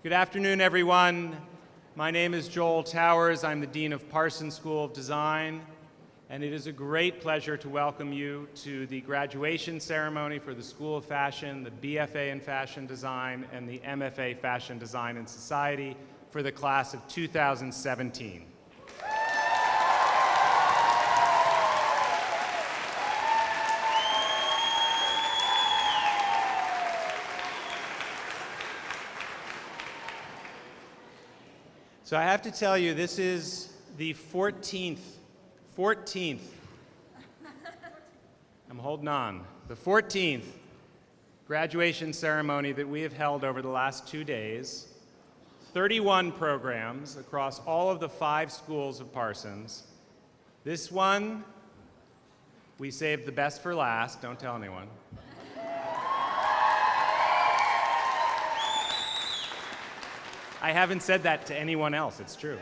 Good afternoon, everyone. My name is Joel Towers. I'm the Dean of Parsons School of Design, and it is a great pleasure to welcome you to the graduation ceremony for the School of Fashion, the BFA in Fashion Design, and the MFA Fashion Design and Society for the class of 2017. So I have to tell you, this is the 14th, I'm holding on, the 14th graduation ceremony that we have held over the last 2 days. 31 programs across all of the 5 schools of Parsons. This one, we saved the best for last, don't tell anyone. I haven't said that to anyone else, it's true.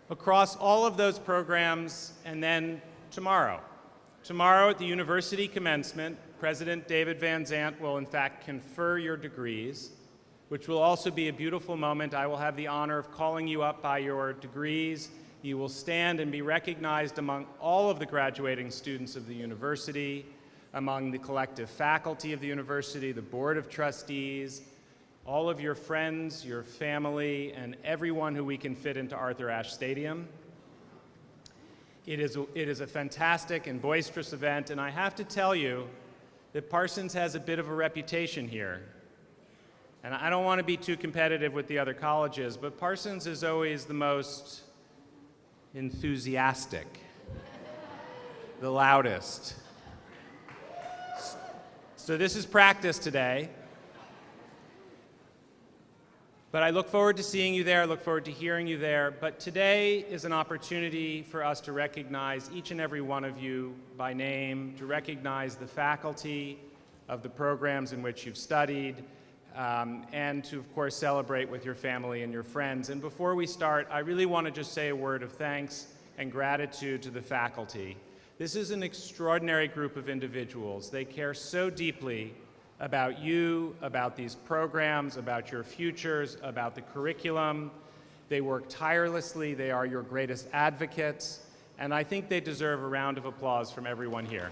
Across all of those programs, and then tomorrow at the university commencement, President David Van Zandt will in fact confer your degrees, which will also be a beautiful moment. I will have the honor of calling you up by your degrees. You will stand and be recognized among all of the graduating students of the university, among the collective faculty of the university, the board of trustees, all of your friends, your family, and everyone who we can fit into Arthur Ashe Stadium. It is a fantastic and boisterous event, and I have to tell you that Parsons has a bit of a reputation here. And I don't want to be too competitive with the other colleges, but Parsons is always the most enthusiastic, the loudest. So this is practice today, but I look forward to seeing you there, I look forward to hearing you there, but today is an opportunity for us to recognize each and every one of you by name, to recognize the faculty of the programs in which you've studied, and to, of course, celebrate with your family and your friends. And before we start, I really want to just say a word of thanks and gratitude to the faculty. This is an extraordinary group of individuals. They care so deeply about you, about these programs, about your futures, about the curriculum. They work tirelessly. They are your greatest advocates. And I think they deserve a round of applause from everyone here.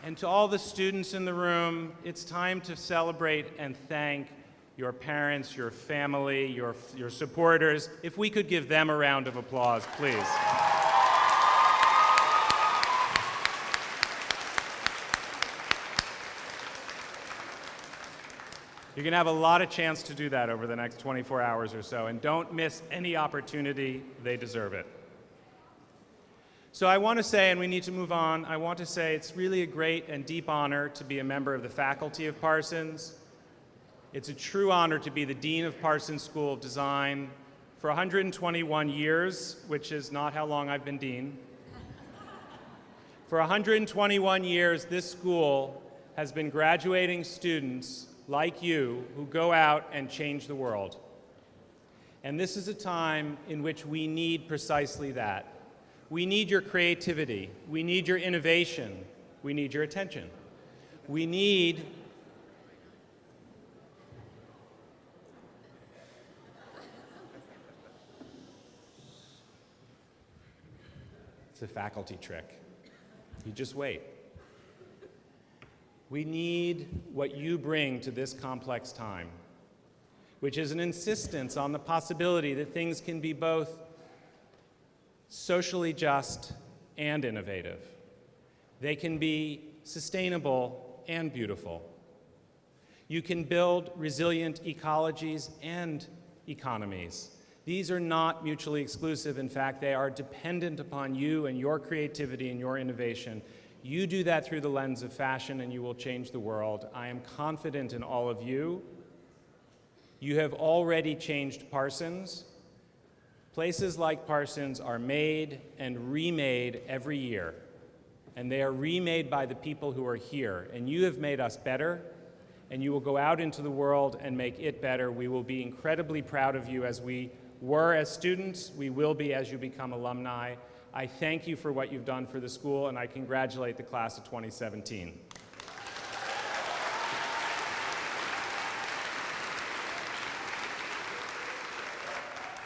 And to all the students in the room, it's time to celebrate and thank your parents, your family, your supporters. If we could give them a round of applause, please. You're going to have a lot of chance to do that over the next 24 hours or so, and don't miss any opportunity. They deserve it. So I want to say, and we need to move on, I want to say it's really a great and deep honor to be a member of the faculty of Parsons. It's a true honor to be the Dean of Parsons School of Design for 121 years, which is not how long I've been Dean. For 121 years, this school has been graduating students like you who go out and change the world. And this is a time in which we need precisely that. We need your creativity. We need your innovation. We need your attention. We need it's a faculty trick. You just wait. We need what you bring to this complex time, which is an insistence on the possibility that things can be both socially just and innovative. They can be sustainable and beautiful. You can build resilient ecologies and economies. These are not mutually exclusive. In fact, they are dependent upon you and your creativity and your innovation. You do that through the lens of fashion and you will change the world. I am confident in all of you. You have already changed Parsons. Places like Parsons are made and remade every year, and they are remade by the people who are here. And you have made us better, and you will go out into the world and make it better. We will be incredibly proud of you as we were as students, we will be as you become alumni. I thank you for what you've done for the school, and I congratulate the class of 2017.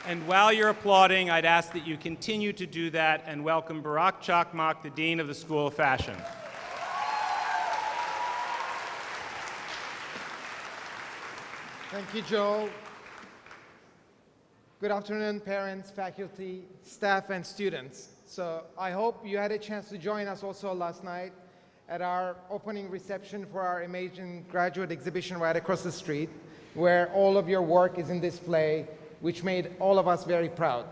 And while you're applauding, I'd ask that you continue to do that and welcome Barak Chakmak, the Dean of the School of Fashion. Thank you, Joel. Good afternoon, parents, faculty, staff, and students. So I hope you had a chance to join us also last night at our opening reception for our amazing graduate exhibition right across the street, where all of your work is in display, which made all of us very proud.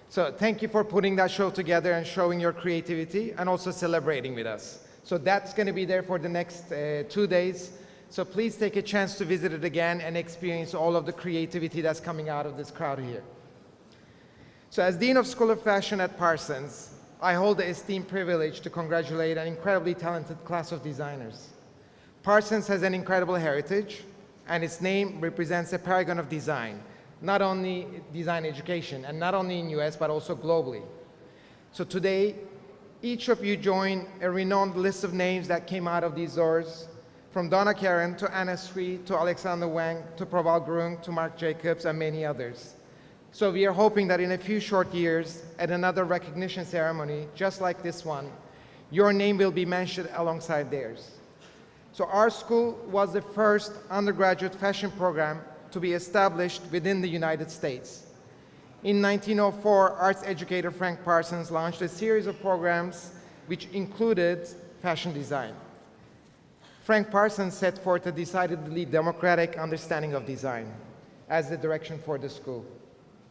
So thank you for putting that show together and showing your creativity and also celebrating with us. So that's going to be there for the next 2 days. So please take a chance to visit it again and experience all of the creativity that's coming out of this crowd here. So as Dean of School of Fashion at Parsons, I hold the esteemed privilege to congratulate an incredibly talented class of designers. Parsons has an incredible heritage, and its name represents a paragon of design, not only design education, and not only in US, but also globally. So today, each of you join a renowned list of names that came out of these doors, from Donna Karan to Anna Sui to Alexander Wang to Praval Gurung to Marc Jacobs and many others. So we are hoping that in a few short years, at another recognition ceremony, just like this one, your name will be mentioned alongside theirs. So our school was the first undergraduate fashion program to be established within the United States. In 1904, arts educator Frank Parsons launched a series of programs which included fashion design. Frank Parsons set forth a decidedly democratic understanding of design as the direction for the school.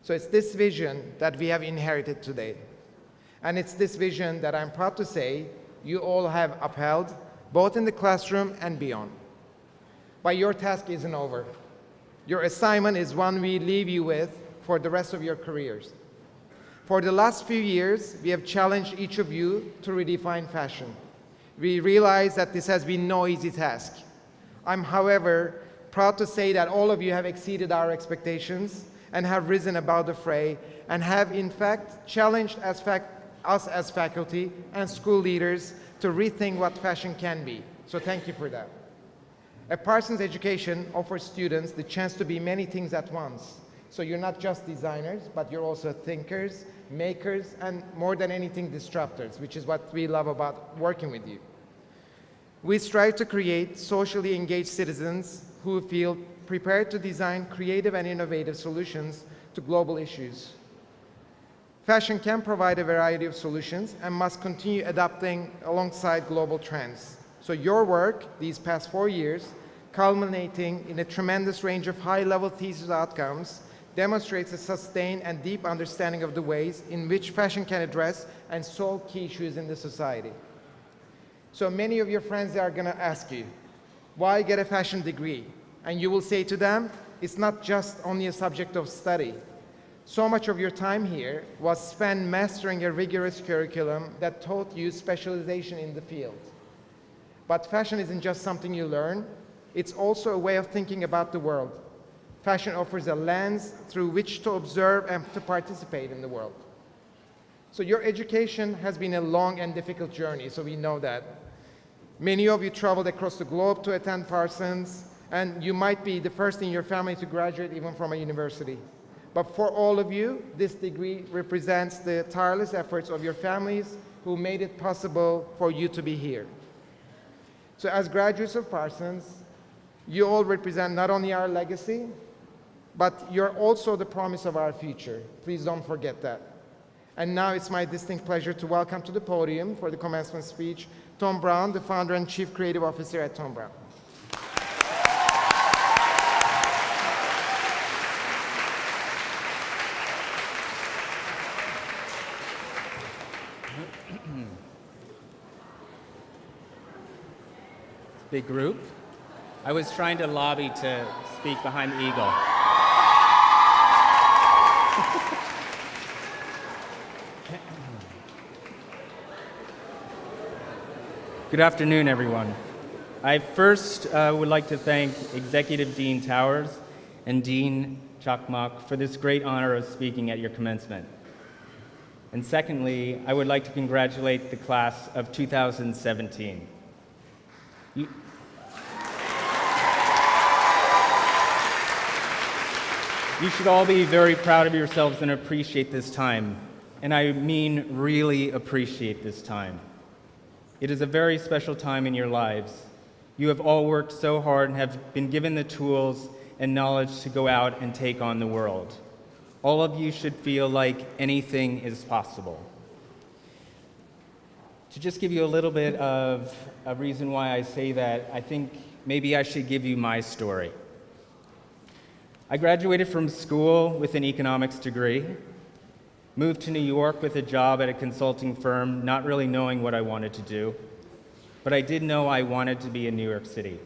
So it's this vision that we have inherited today. And it's this vision that I'm proud to say you all have upheld, both in the classroom and beyond. But your task isn't over. Your assignment is one we leave you with for the rest of your careers. For the last few years, we have challenged each of you to redefine fashion. We realize that this has been no easy task. I'm, however, proud to say that all of you have exceeded our expectations and have risen above the fray and have, in fact, challenged us as faculty and school leaders to rethink what fashion can be. So thank you for that. At Parsons Education offers students the chance to be many things at once. So you're not just designers, but you're also thinkers, makers, and more than anything, disruptors, which is what we love about working with you. We strive to create socially engaged citizens who feel prepared to design creative and innovative solutions to global issues. Fashion can provide a variety of solutions and must continue adapting alongside global trends. So your work these past 4 years, culminating in a tremendous range of high-level thesis outcomes, demonstrates a sustained and deep understanding of the ways in which fashion can address and solve key issues in the society. So many of your friends are going to ask you, why get a fashion degree? And you will say to them, it's not just only a subject of study. So much of your time here was spent mastering a rigorous curriculum that taught you specialization in the field. But fashion isn't just something you learn, it's also a way of thinking about the world. Fashion offers a lens through which to observe and to participate in the world. So your education has been a long and difficult journey, so we know that. Many of you traveled across the globe to attend Parsons, and you might be the first in your family to graduate even from a university. But for all of you, this degree represents the tireless efforts of your families who made it possible for you to be here. So as graduates of Parsons, you all represent not only our legacy, but you're also the promise of our future. Please don't forget that. And now it's my distinct pleasure to welcome to the podium for the commencement speech, Tom Brown, the founder and chief creative officer at Tom Brown. Big group. I was trying to lobby to speak behind the eagle. Good afternoon, everyone. I first would like to thank Executive Dean Towers and Dean Chakmak for this great honor of speaking at your commencement. And secondly, I would like to congratulate the class of 2017. You should all be very proud of yourselves and appreciate this time. And I mean really appreciate this time. It is a very special time in your lives. You have all worked so hard and have been given the tools and knowledge to go out and take on the world. All of you should feel like anything is possible. To just give you a little bit of a reason why I say that, I think maybe I should give you my story. I graduated from school with an economics degree, moved to New York with a job at a consulting firm, not really knowing what I wanted to do, but I did know I wanted to be in New York City.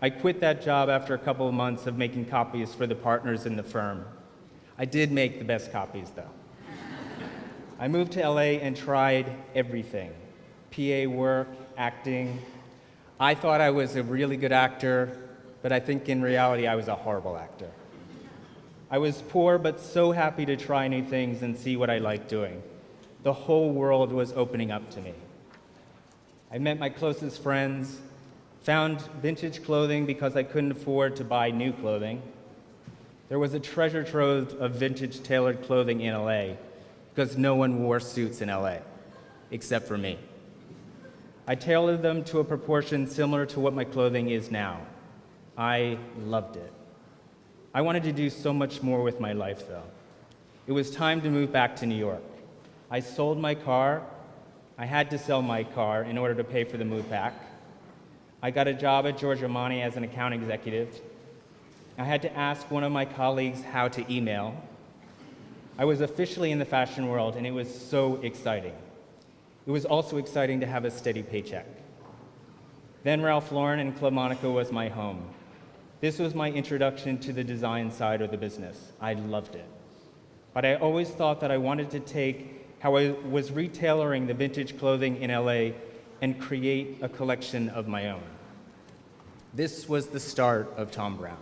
I quit that job after a couple of months of making copies for the partners in the firm. I did make the best copies, though. I moved to LA and tried everything: PA work, acting. I thought I was a really good actor, but I think in reality I was a horrible actor. I was poor, but so happy to try new things and see what I liked doing. The whole world was opening up to me. I met my closest friends, found vintage clothing because I couldn't afford to buy new clothing. There was a treasure trove of vintage tailored clothing in LA because no one wore suits in LA, except for me. I tailored them to a proportion similar to what my clothing is now. I loved it. I wanted to do so much more with my life, though. It was time to move back to New York. I sold my car. I had to sell my car in order to pay for the move back. I got a job at Giorgio Armani as an account executive. I had to ask one of my colleagues how to email. I was officially in the fashion world, and it was so exciting. It was also exciting to have a steady paycheck. Then Ralph Lauren and Club Monaco was my home. This was my introduction to the design side of the business. I loved it. But I always thought that I wanted to take how I was retailoring the vintage clothing in LA and create a collection of my own. This was the start of Thom Browne.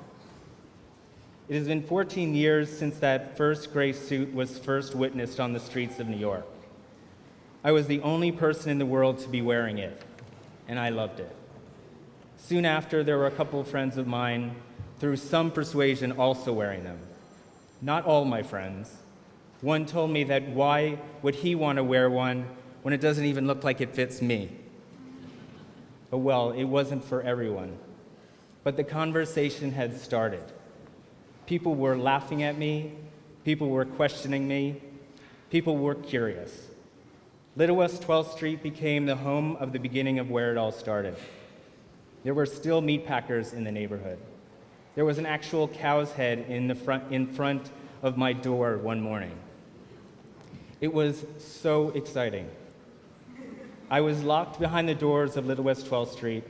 It has been 14 years since that first gray suit was first witnessed on the streets of New York. I was the only person in the world to be wearing it, and I loved it. Soon after, there were a couple of friends of mine, through some persuasion, also wearing them. Not all my friends. One told me that why would he want to wear one when it doesn't even look like it fits me? But well, it wasn't for everyone. But the conversation had started. People were laughing at me. People were questioning me. People were curious. Little West 12th Street became the home of the beginning of where it all started. There were still meatpackers in the neighborhood. There was an actual cow's head in front of my door one morning. It was so exciting. I was locked behind the doors of Little West 12th Street.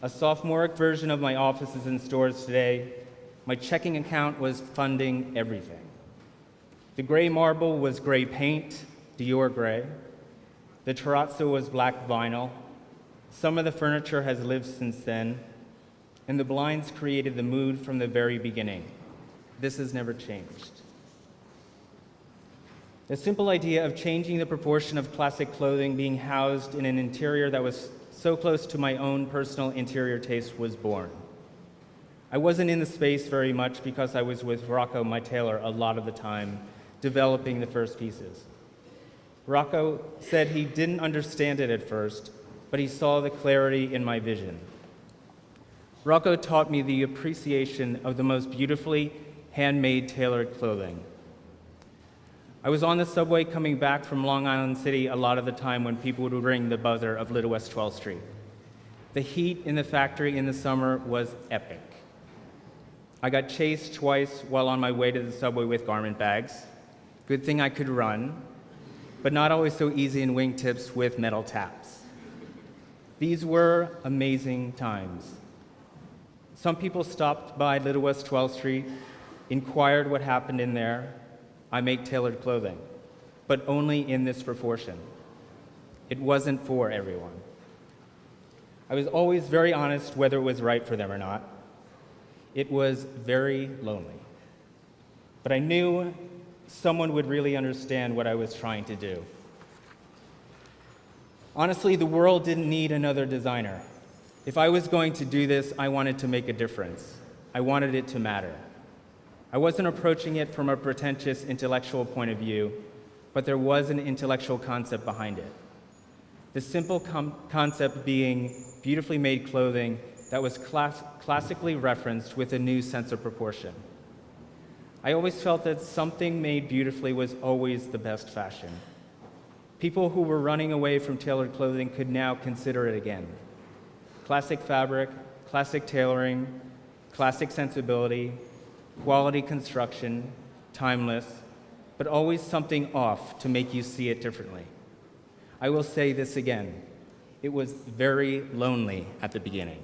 A sophomoric version of my offices and stores today. My checking account was funding everything. The gray marble was gray paint, Dior gray. The terrazzo was black vinyl. Some of the furniture has lived since then, and the blinds created the mood from the very beginning. This has never changed. The simple idea of changing the proportion of classic clothing being housed in an interior that was so close to my own personal interior taste was born. I wasn't in the space very much because I was with Rocco, my tailor, a lot of the time, developing the first pieces. Rocco said he didn't understand it at first, but he saw the clarity in my vision. Rocco taught me the appreciation of the most beautifully handmade tailored clothing. I was on the subway coming back from Long Island City a lot of the time when people would ring the buzzer of Little West 12th Street. The heat in the factory in the summer was epic. I got chased twice while on my way to the subway with garment bags. Good thing I could run, but not always so easy in wingtips with metal taps. These were amazing times. Some people stopped by Little West 12th Street, inquired what happened in there. I make tailored clothing, but only in this proportion. It wasn't for everyone. I was always very honest whether it was right for them or not. It was very lonely. but I knew someone would really understand what I was trying to do. Honestly, the world didn't need another designer. If I was going to do this, I wanted to make a difference. I wanted it to matter. I wasn't approaching it from a pretentious intellectual point of view, but there was an intellectual concept behind it. The simple concept being beautifully made clothing that was classically referenced with a new sense of proportion. I always felt that something made beautifully was always the best fashion. People who were running away from tailored clothing could now consider it again. Classic fabric, classic tailoring, classic sensibility, quality construction, timeless, but always something off to make you see it differently. I will say this again. It was very lonely at the beginning.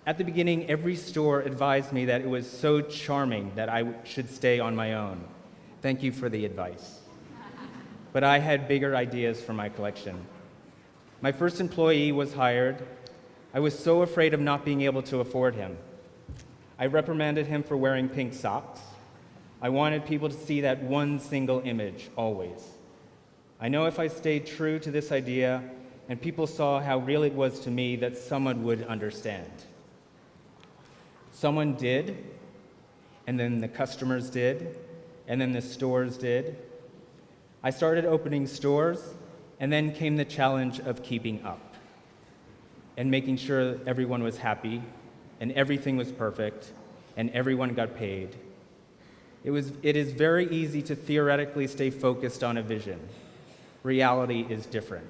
At the beginning, every store advised me that it was so charming that I should stay on my own. Thank you for the advice. But I had bigger ideas for my collection. My first employee was hired. I was so afraid of not being able to afford him. I reprimanded him for wearing pink socks. I wanted people to see that one single image, always. I know if I stayed true to this idea and people saw how real it was to me, that someone would understand. Someone did, and then the customers did, and then the stores did. I started opening stores, and then came the challenge of keeping up and making sure everyone was happy and everything was perfect and everyone got paid. It is very easy to theoretically stay focused on a vision. Reality is different.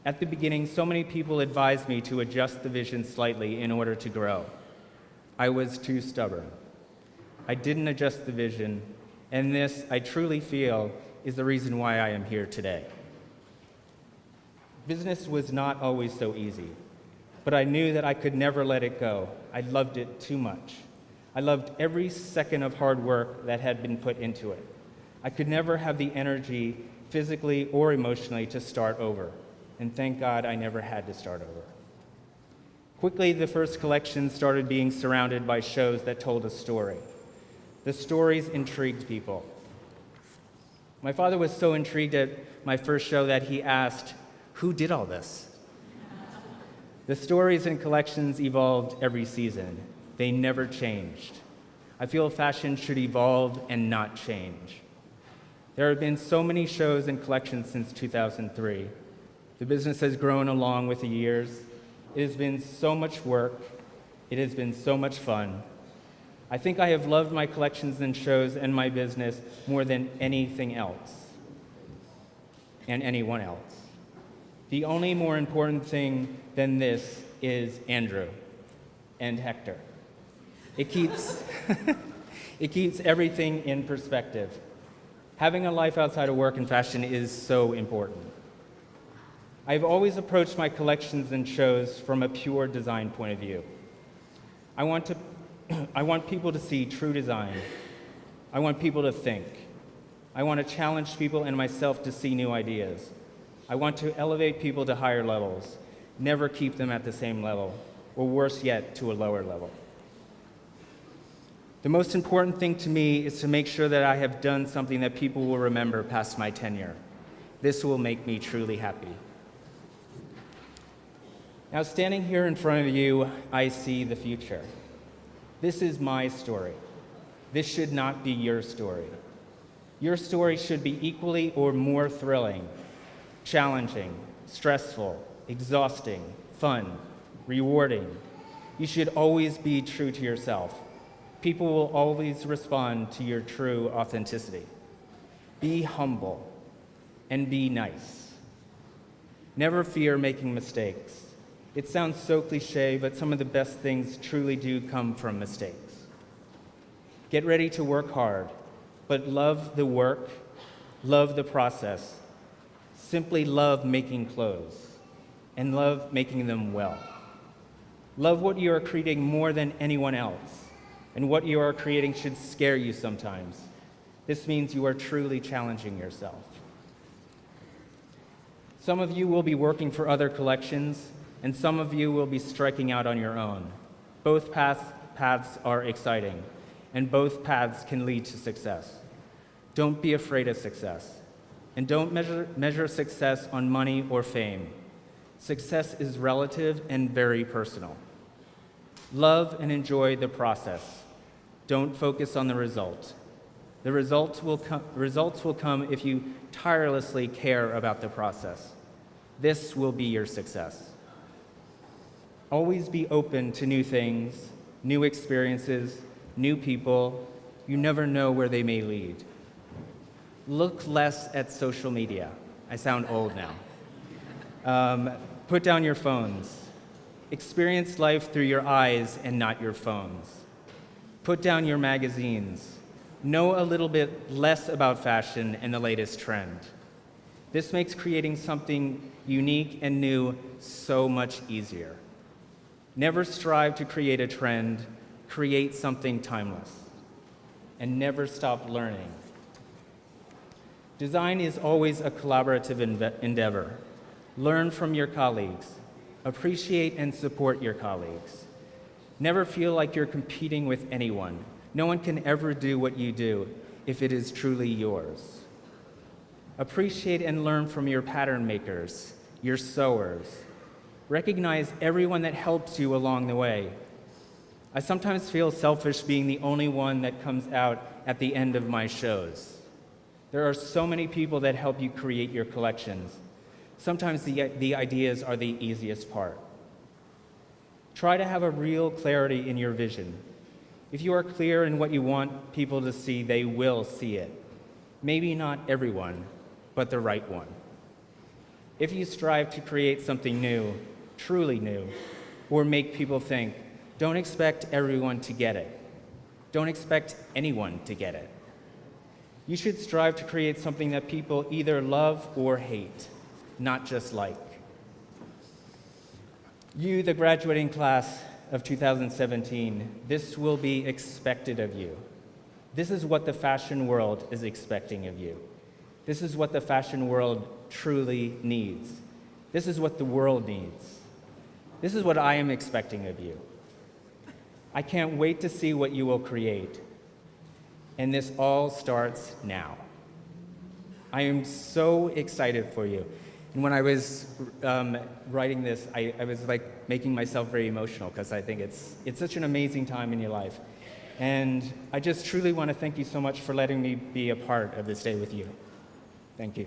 At the beginning, so many people advised me to adjust the vision slightly in order to grow. I was too stubborn. I didn't adjust the vision, and this, I truly feel, is the reason why I am here today. Business was not always so easy, but I knew that I could never let it go. I loved it too much. I loved every second of hard work that had been put into it. I could never have the energy, physically or emotionally, to start over, and thank God I never had to start over. Quickly, the first collection started being surrounded by shows that told a story. The stories intrigued people. My father was so intrigued at my first show that he asked, "Who did all this?" The stories and collections evolved every season. They never changed. I feel fashion should evolve and not change. There have been so many shows and collections since 2003. The business has grown along with the years. It has been so much work. It has been so much fun. I think I have loved my collections and shows and my business more than anything else and anyone else. The only more important thing than this is Andrew and Hector. It keeps, it keeps everything in perspective. Having a life outside of work and fashion is so important. I've always approached my collections and shows from a pure design point of view. I want people to see true design. I want people to think. I want to challenge people and myself to see new ideas. I want to elevate people to higher levels, never keep them at the same level, or worse yet, to a lower level. The most important thing to me is to make sure that I have done something that people will remember past my tenure. This will make me truly happy. Now, standing here in front of you, I see the future. This is my story. This should not be your story. Your story should be equally or more thrilling, challenging, stressful, exhausting, fun, rewarding. You should always be true to yourself. People will always respond to your true authenticity. Be humble and be nice. Never fear making mistakes. It sounds so cliche, but some of the best things truly do come from mistakes. Get ready to work hard, but love the work, love the process. Simply love making clothes, and love making them well. Love what you are creating more than anyone else, and what you are creating should scare you sometimes. This means you are truly challenging yourself. Some of you will be working for other collections, and some of you will be striking out on your own. Both paths are exciting, and both paths can lead to success. Don't be afraid of success, and don't measure success on money or fame. Success is relative and very personal. Love and enjoy the process. Don't focus on the result. The results will come if you tirelessly care about the process. This will be your success. Always be open to new things, new experiences, new people. You never know where they may lead. Look less at social media. I sound old now. Put down your phones. Experience life through your eyes and not your phones. Put down your magazines. Know a little bit less about fashion and the latest trend. This makes creating something unique and new so much easier. Never strive to create a trend. Create something timeless. And never stop learning. Design is always a collaborative endeavor. Learn from your colleagues. Appreciate and support your colleagues. Never feel like you're competing with anyone. No one can ever do what you do if it is truly yours. Appreciate and learn from your pattern makers, your sewers. Recognize everyone that helps you along the way. I sometimes feel selfish being the only one that comes out at the end of my shows. There are so many people that help you create your collections. Sometimes the ideas are the easiest part. Try to have a real clarity in your vision. If you are clear in what you want people to see, they will see it. Maybe not everyone, but the right one. If you strive to create something new, truly new, or make people think, don't expect everyone to get it. Don't expect anyone to get it. You should strive to create something that people either love or hate, not just like. You, the graduating class of 2017, this will be expected of you. This is what the fashion world is expecting of you. This is what the fashion world truly needs. This is what the world needs. This is what I am expecting of you. I can't wait to see what you will create. And this all starts now. I am so excited for you. And when I was writing this, I was like making myself very emotional because I think it's such an amazing time in your life. And I just truly want to thank you so much for letting me be a part of this day with you. Thank you.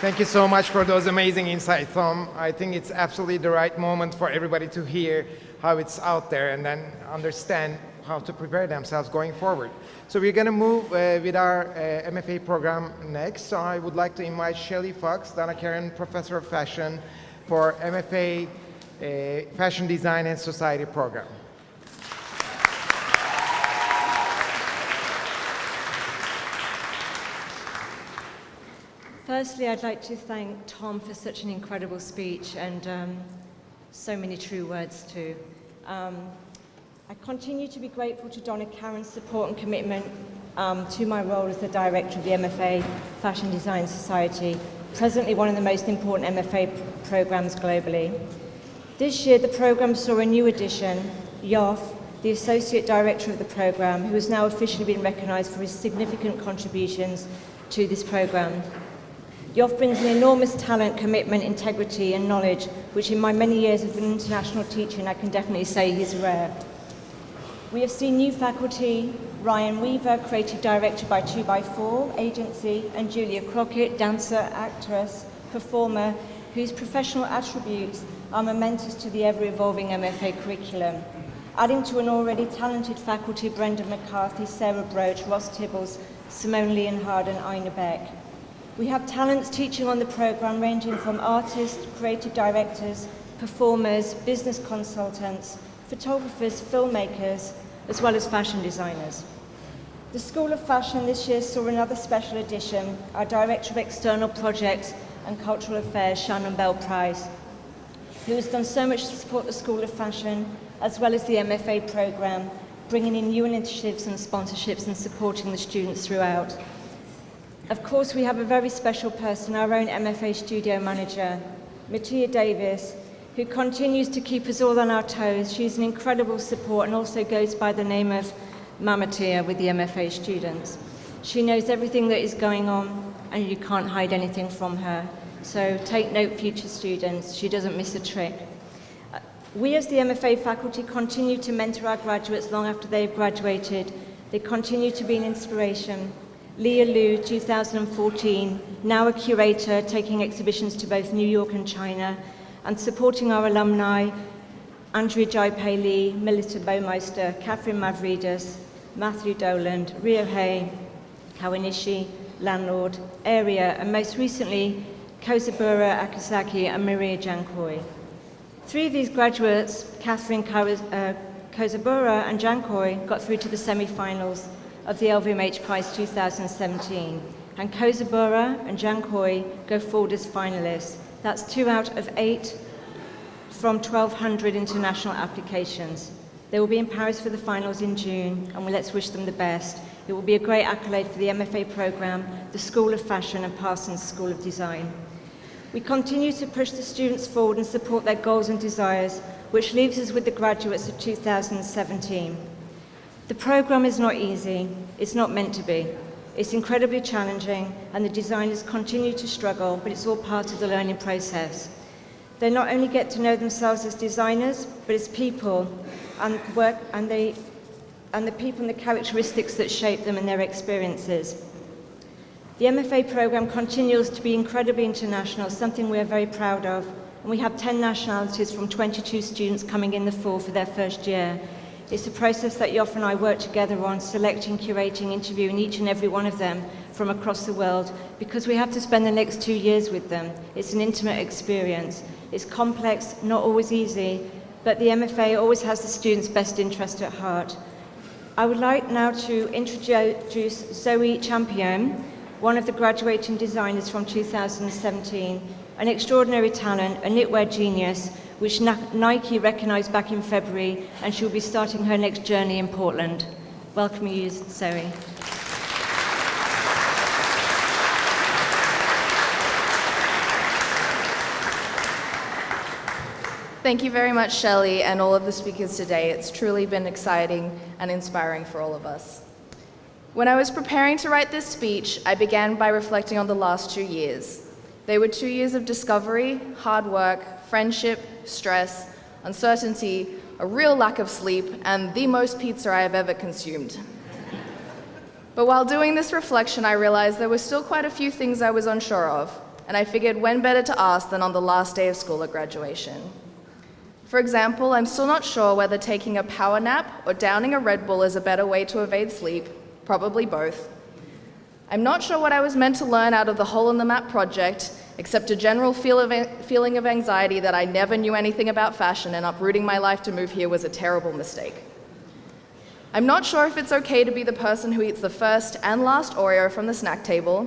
Thank you so much for those amazing insights, Tom. I think it's absolutely the right moment for everybody to hear how it's out there and then understand how to prepare themselves going forward. So we're going to move with our MFA program next. So I would like to invite Shelley Fox, Donna Karen Professor of Fashion, for MFA Fashion Design and Society program. Firstly, I'd like to thank Tom for such an incredible speech and so many true words too. I continue to be grateful to Donna Karen's support and commitment to my role as the director of the MFA Fashion Design Society, presently one of the most important MFA programs globally. This year, the program saw a new addition, Yoff, the associate director of the program, who has now officially been recognized for his significant contributions to this program. Yoff brings an enormous talent, commitment, integrity and knowledge, which in my many years of international teaching, I can definitely say is rare. We have seen new faculty, Ryan Weaver, creative director by 2x4 agency, and Julia Crockett, dancer, actress, performer, whose professional attributes are momentous to the ever-evolving MFA curriculum. Adding to an already talented faculty, Brendan McCarthy, Sarah Broach, Ross Tibbles, Simone Leonhard and Ina Beck. We have talents teaching on the program ranging from artists, creative directors, performers, business consultants, photographers, filmmakers, as well as fashion designers. The School of Fashion this year saw another special addition, our Director of External Projects and Cultural Affairs, Shannon Bell-Price, who has done so much to support the School of Fashion, as well as the MFA program, bringing in new initiatives and sponsorships and supporting the students throughout. Of course, we have a very special person, our own MFA studio manager, Mattia Davis, who continues to keep us all on our toes. She's an incredible support and also goes by the name of Mama Tia with the MFA students. She knows everything that is going on and you can't hide anything from her. So take note, future students, she doesn't miss a trick. We as the MFA faculty continue to mentor our graduates long after they've graduated. They continue to be an inspiration. Leah Liu, 2014, now a curator, taking exhibitions to both New York and China, and supporting our alumni, Andrea Jai-Pei Lee, Melissa Baumeister, Catherine Mavridis, Matthew Doland, Rio Hay, Kawanishi, Landlord, Area, and most recently, Kozabura Akasaki and Maria Jankoi. Three of these graduates, Catherine Kozabura and Jankoi, got through to the semi-finals of the LVMH Prize 2017, and Kozabura and Jankoi go forward as finalists. That's 2 out of 8 from 1,200 international applications. They will be in Paris for the finals in June, and let's wish them the best. It will be a great accolade for the MFA program, the School of Fashion and Parsons School of Design. We continue to push the students forward and support their goals and desires, which leaves us with the graduates of 2017. The program is not easy, it's not meant to be. It's incredibly challenging and the designers continue to struggle, but it's all part of the learning process. They not only get to know themselves as designers, but as people and the people and the characteristics that shape them and their experiences. The MFA program continues to be incredibly international, something we are very proud of, and we have 10 nationalities from 22 students coming in the fall for their first year. It's a process that Yoff and I work together on, selecting, curating, interviewing each and every one of them from across the world, because we have to spend the next 2 years with them. It's an intimate experience. It's complex, not always easy, but the MFA always has the students' best interest at heart. I would like now to introduce Zoe Champion, one of the graduating designers from 2017, an extraordinary talent, a knitwear genius, which Nike recognized back in February, and she'll be starting her next journey in Portland. Welcome you, Zoe. Thank you very much, Shelley, and all of the speakers today. It's truly been exciting and inspiring for all of us. When I was preparing to write this speech, I began by reflecting on the last 2 years. They were 2 years of discovery, hard work, friendship, stress, uncertainty, a real lack of sleep, and the most pizza I have ever consumed. But while doing this reflection, I realized there were still quite a few things I was unsure of, and I figured when better to ask than on the last day of school at graduation. For example, I'm still not sure whether taking a power nap or downing a Red Bull is a better way to evade sleep, probably both. I'm not sure what I was meant to learn out of the Hole in the Map project, except a general feeling of anxiety that I never knew anything about fashion and uprooting my life to move here was a terrible mistake. I'm not sure if it's okay to be the person who eats the first and last Oreo from the snack table.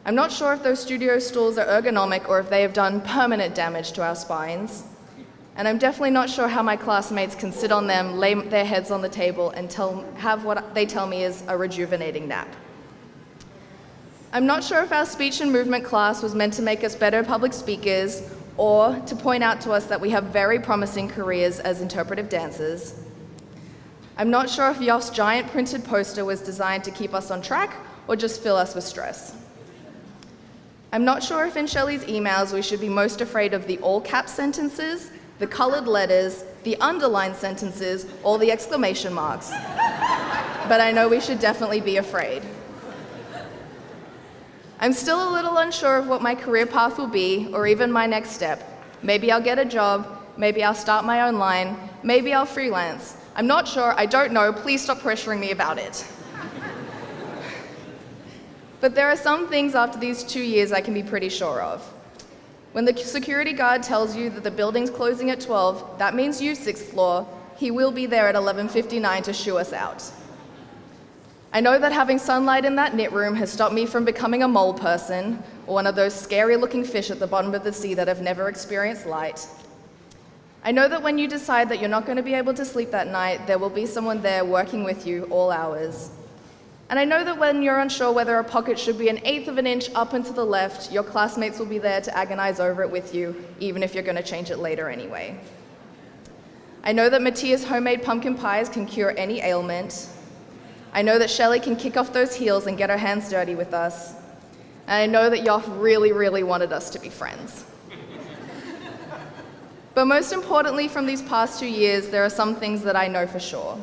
I'm not sure if those studio stools are ergonomic or if they have done permanent damage to our spines. And I'm definitely not sure how my classmates can sit on them, lay their heads on the table, and have what they tell me is a rejuvenating nap. I'm not sure if our speech and movement class was meant to make us better public speakers or to point out to us that we have very promising careers as interpretive dancers. I'm not sure if Yoff's giant printed poster was designed to keep us on track or just fill us with stress. I'm not sure if in Shelley's emails we should be most afraid of the all-cap sentences, the colored letters, the underlined sentences, or the exclamation marks. But I know we should definitely be afraid. I'm still a little unsure of what my career path will be, or even my next step. Maybe I'll get a job, maybe I'll start my own line, maybe I'll freelance. I'm not sure, I don't know, please stop pressuring me about it. But there are some things after these 2 years I can be pretty sure of. When the security guard tells you that the building's closing at 12, that means you, 6th floor, he will be there at 11:59 to shoo us out. I know that having sunlight in that knit room has stopped me from becoming a mole person, or one of those scary-looking fish at the bottom of the sea that have never experienced light. I know that when you decide that you're not going to be able to sleep that night, there will be someone there working with you all hours. And I know that when you're unsure whether a pocket should be 1/8 of an inch up and to the left, your classmates will be there to agonize over it with you, even if you're going to change it later anyway. I know that Mattia's homemade pumpkin pies can cure any ailment. I know that Shelley can kick off those heels and get her hands dirty with us. And I know that Yoff really, really wanted us to be friends. But most importantly, from these past 2 years, there are some things that I know for sure.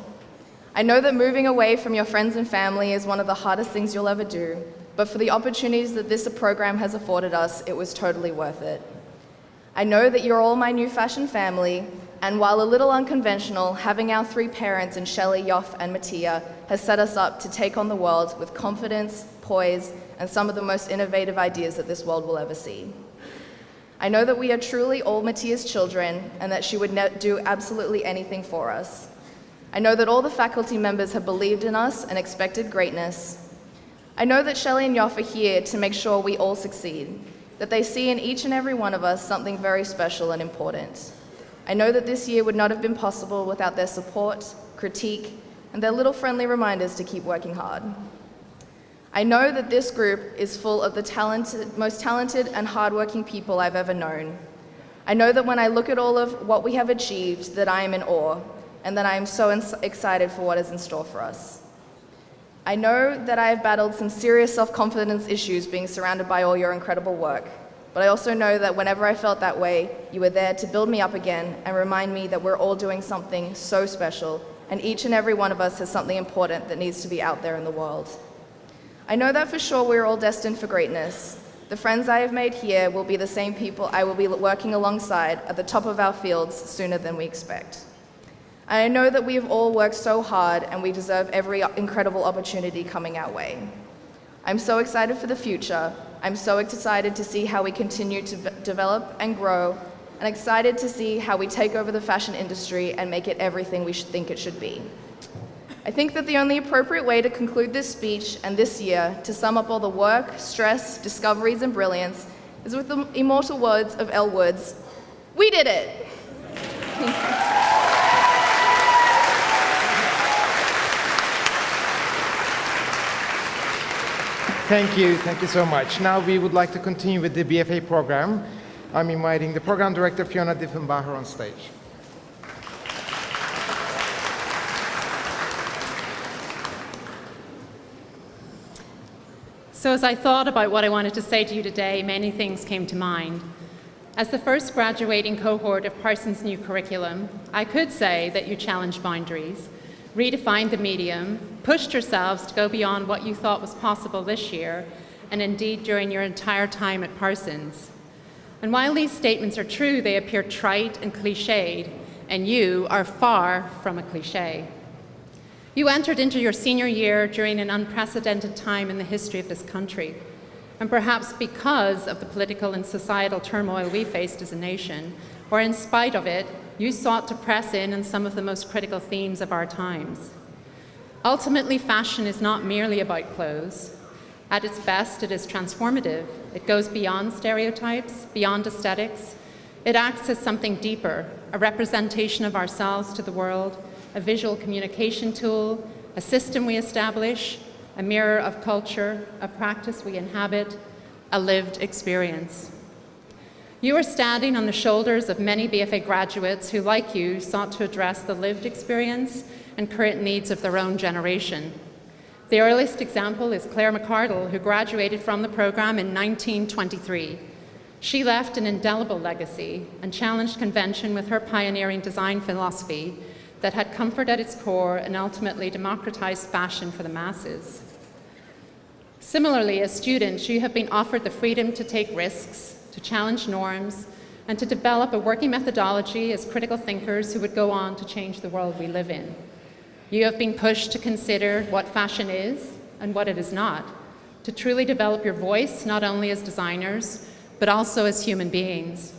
I know that moving away from your friends and family is one of the hardest things you'll ever do, but for the opportunities that this program has afforded us, it was totally worth it. I know that you're all my new fashion family, and while a little unconventional, having our 3 parents in Shelley, Yoff, and Mattia has set us up to take on the world with confidence, poise, and some of the most innovative ideas that this world will ever see. I know that we are truly all Mattia's children and that she would do absolutely anything for us. I know that all the faculty members have believed in us and expected greatness. I know that Shelley and Yoff are here to make sure we all succeed, that they see in each and every one of us something very special and important. I know that this year would not have been possible without their support, critique, and their little friendly reminders to keep working hard. I know that this group is full of the most talented and hardworking people I've ever known. I know that when I look at all of what we have achieved, that I am in awe, and that I am so excited for what is in store for us. I know that I have battled some serious self-confidence issues being surrounded by all your incredible work, but I also know that whenever I felt that way, you were there to build me up again and remind me that we're all doing something so special, and each and every one of us has something important that needs to be out there in the world. I know that for sure we're all destined for greatness. The friends I have made here will be the same people I will be working alongside at the top of our fields sooner than we expect. I know that we have all worked so hard and we deserve every incredible opportunity coming our way. I'm so excited for the future. I'm so excited to see how we continue to develop and grow, and excited to see how we take over the fashion industry and make it everything we should think it should be. I think that the only appropriate way to conclude this speech and this year, to sum up all the work, stress, discoveries, and brilliance, is with the immortal words of Elle Woods, "We did it!" Thank you so much. Now we would like to continue with the BFA program. I'm inviting the program director, Fiona Diffenbacher, on stage. So as I thought about what I wanted to say to you today, many things came to mind. As the first graduating cohort of Parsons' new curriculum, I could say that you challenged boundaries, redefined the medium, pushed yourselves to go beyond what you thought was possible this year, and indeed during your entire time at Parsons. And while these statements are true, they appear trite and cliched, and you are far from a cliche. You entered into your senior year during an unprecedented time in the history of this country, and perhaps because of the political and societal turmoil we faced as a nation, or in spite of it, you sought to press in on some of the most critical themes of our times. Ultimately, fashion is not merely about clothes. At its best, it is transformative. It goes beyond stereotypes, beyond aesthetics. It acts as something deeper, a representation of ourselves to the world, a visual communication tool, a system we establish, a mirror of culture, a practice we inhabit, a lived experience. You are standing on the shoulders of many BFA graduates who, like you, sought to address the lived experience and current needs of their own generation. The earliest example is Claire McCardle, who graduated from the program in 1923. She left an indelible legacy and challenged convention with her pioneering design philosophy that had comfort at its core and ultimately democratized fashion for the masses. Similarly, as students, you have been offered the freedom to take risks, to challenge norms, and to develop a working methodology as critical thinkers who would go on to change the world we live in. You have been pushed to consider what fashion is and what it is not, to truly develop your voice, not only as designers, but also as human beings.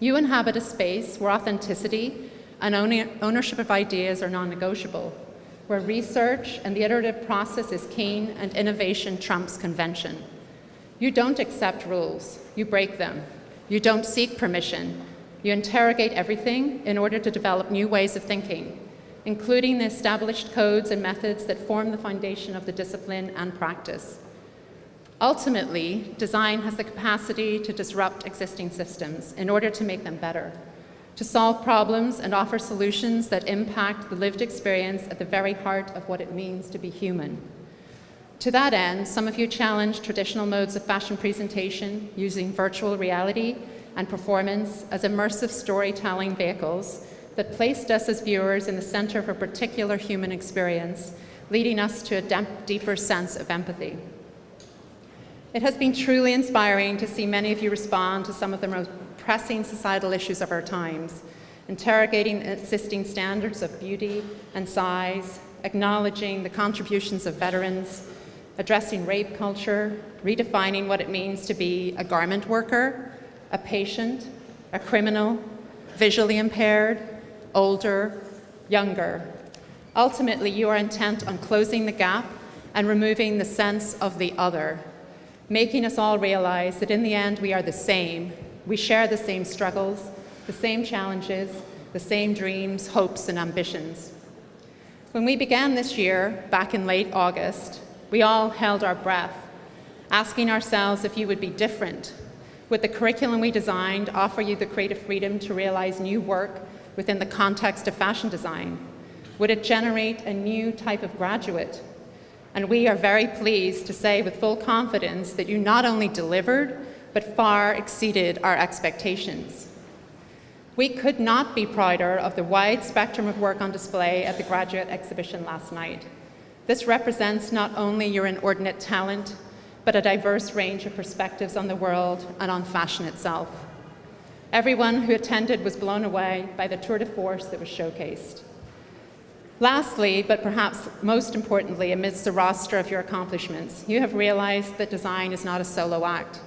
You inhabit a space where authenticity and ownership of ideas are non-negotiable, where research and the iterative process is keen and innovation trumps convention. You don't accept rules, you break them. You don't seek permission, You interrogate everything in order to develop new ways of thinking, including the established codes and methods that form the foundation of the discipline and practice. Ultimately, design has the capacity to disrupt existing systems in order to make them better, to solve problems and offer solutions that impact the lived experience at the very heart of what it means to be human. To that end, some of you challenge traditional modes of fashion presentation using virtual reality and performance as immersive storytelling vehicles that placed us as viewers in the center of a particular human experience, leading us to a deeper sense of empathy. It has been truly inspiring to see many of you respond to some of the most pressing societal issues of our times, interrogating existing standards of beauty and size, acknowledging the contributions of veterans, addressing rape culture, redefining what it means to be a garment worker, a patient, a criminal, visually impaired, older, younger. Ultimately, you are intent on closing the gap and removing the sense of the other, making us all realize that in the end we are the same. We share the same struggles, the same challenges, the same dreams, hopes, and ambitions. When we began this year, back in late August, we all held our breath, asking ourselves if you would be different. Would the curriculum we designed offer you the creative freedom to realize new work within the context of fashion design? Would it generate a new type of graduate? And we are very pleased to say with full confidence that you not only delivered, but far exceeded our expectations. We could not be prouder of the wide spectrum of work on display at the graduate exhibition last night. This represents not only your inordinate talent, but a diverse range of perspectives on the world and on fashion itself. Everyone who attended was blown away by the tour de force that was showcased. Lastly, but perhaps most importantly, amidst the roster of your accomplishments, you have realized that design is not a solo act.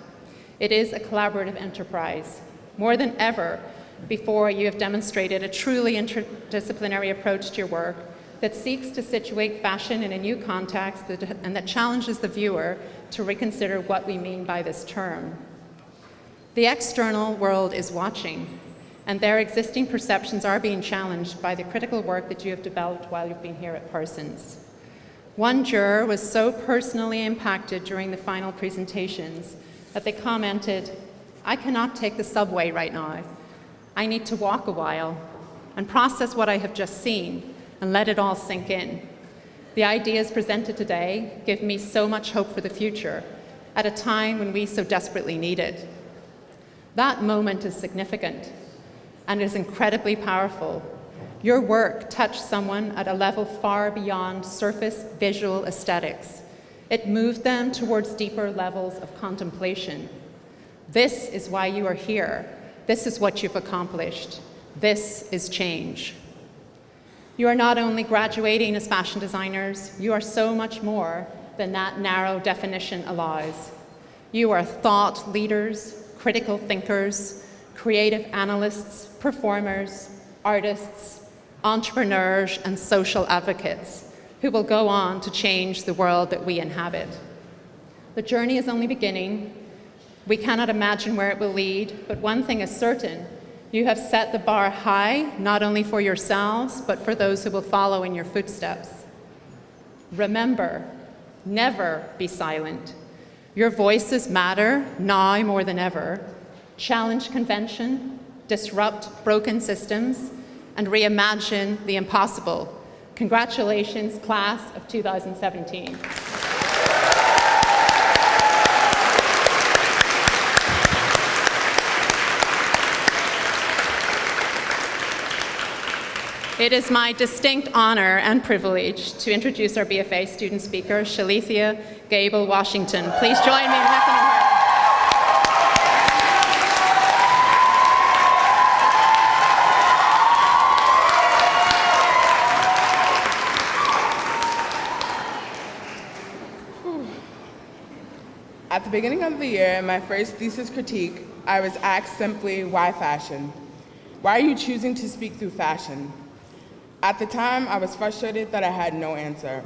It is a collaborative enterprise. More than ever before, you have demonstrated a truly interdisciplinary approach to your work that seeks to situate fashion in a new context and that challenges the viewer to reconsider what we mean by this term. The external world is watching, and their existing perceptions are being challenged by the critical work that you have developed while you've been here at Parsons. One juror was so personally impacted during the final presentations that they commented, "I cannot take the subway right now. I need to walk a while and process what I have just seen and let it all sink in. The ideas presented today give me so much hope for the future at a time when we so desperately need it." That moment is significant and is incredibly powerful. Your work touched someone at a level far beyond surface visual aesthetics. It moved them towards deeper levels of contemplation. This is why you are here. This is what you've accomplished. This is change. You are not only graduating as fashion designers, you are so much more than that narrow definition allows. You are thought leaders, critical thinkers, creative analysts, performers, artists, entrepreneurs, and social advocates who will go on to change the world that we inhabit. The journey is only beginning. We cannot imagine where it will lead, but one thing is certain: you have set the bar high, not only for yourselves, but for those who will follow in your footsteps. Remember, never be silent. Your voices matter now more than ever. Challenge convention, disrupt broken systems, and reimagine the impossible. Congratulations, class of 2017. It is my distinct honor and privilege to introduce our BFA student speaker, Shalithia Gable Washington. Please join me in welcoming her. At the beginning of the year, in my first thesis critique, I was asked simply, why fashion? Why are you choosing to speak through fashion? At the time, I was frustrated that I had no answer.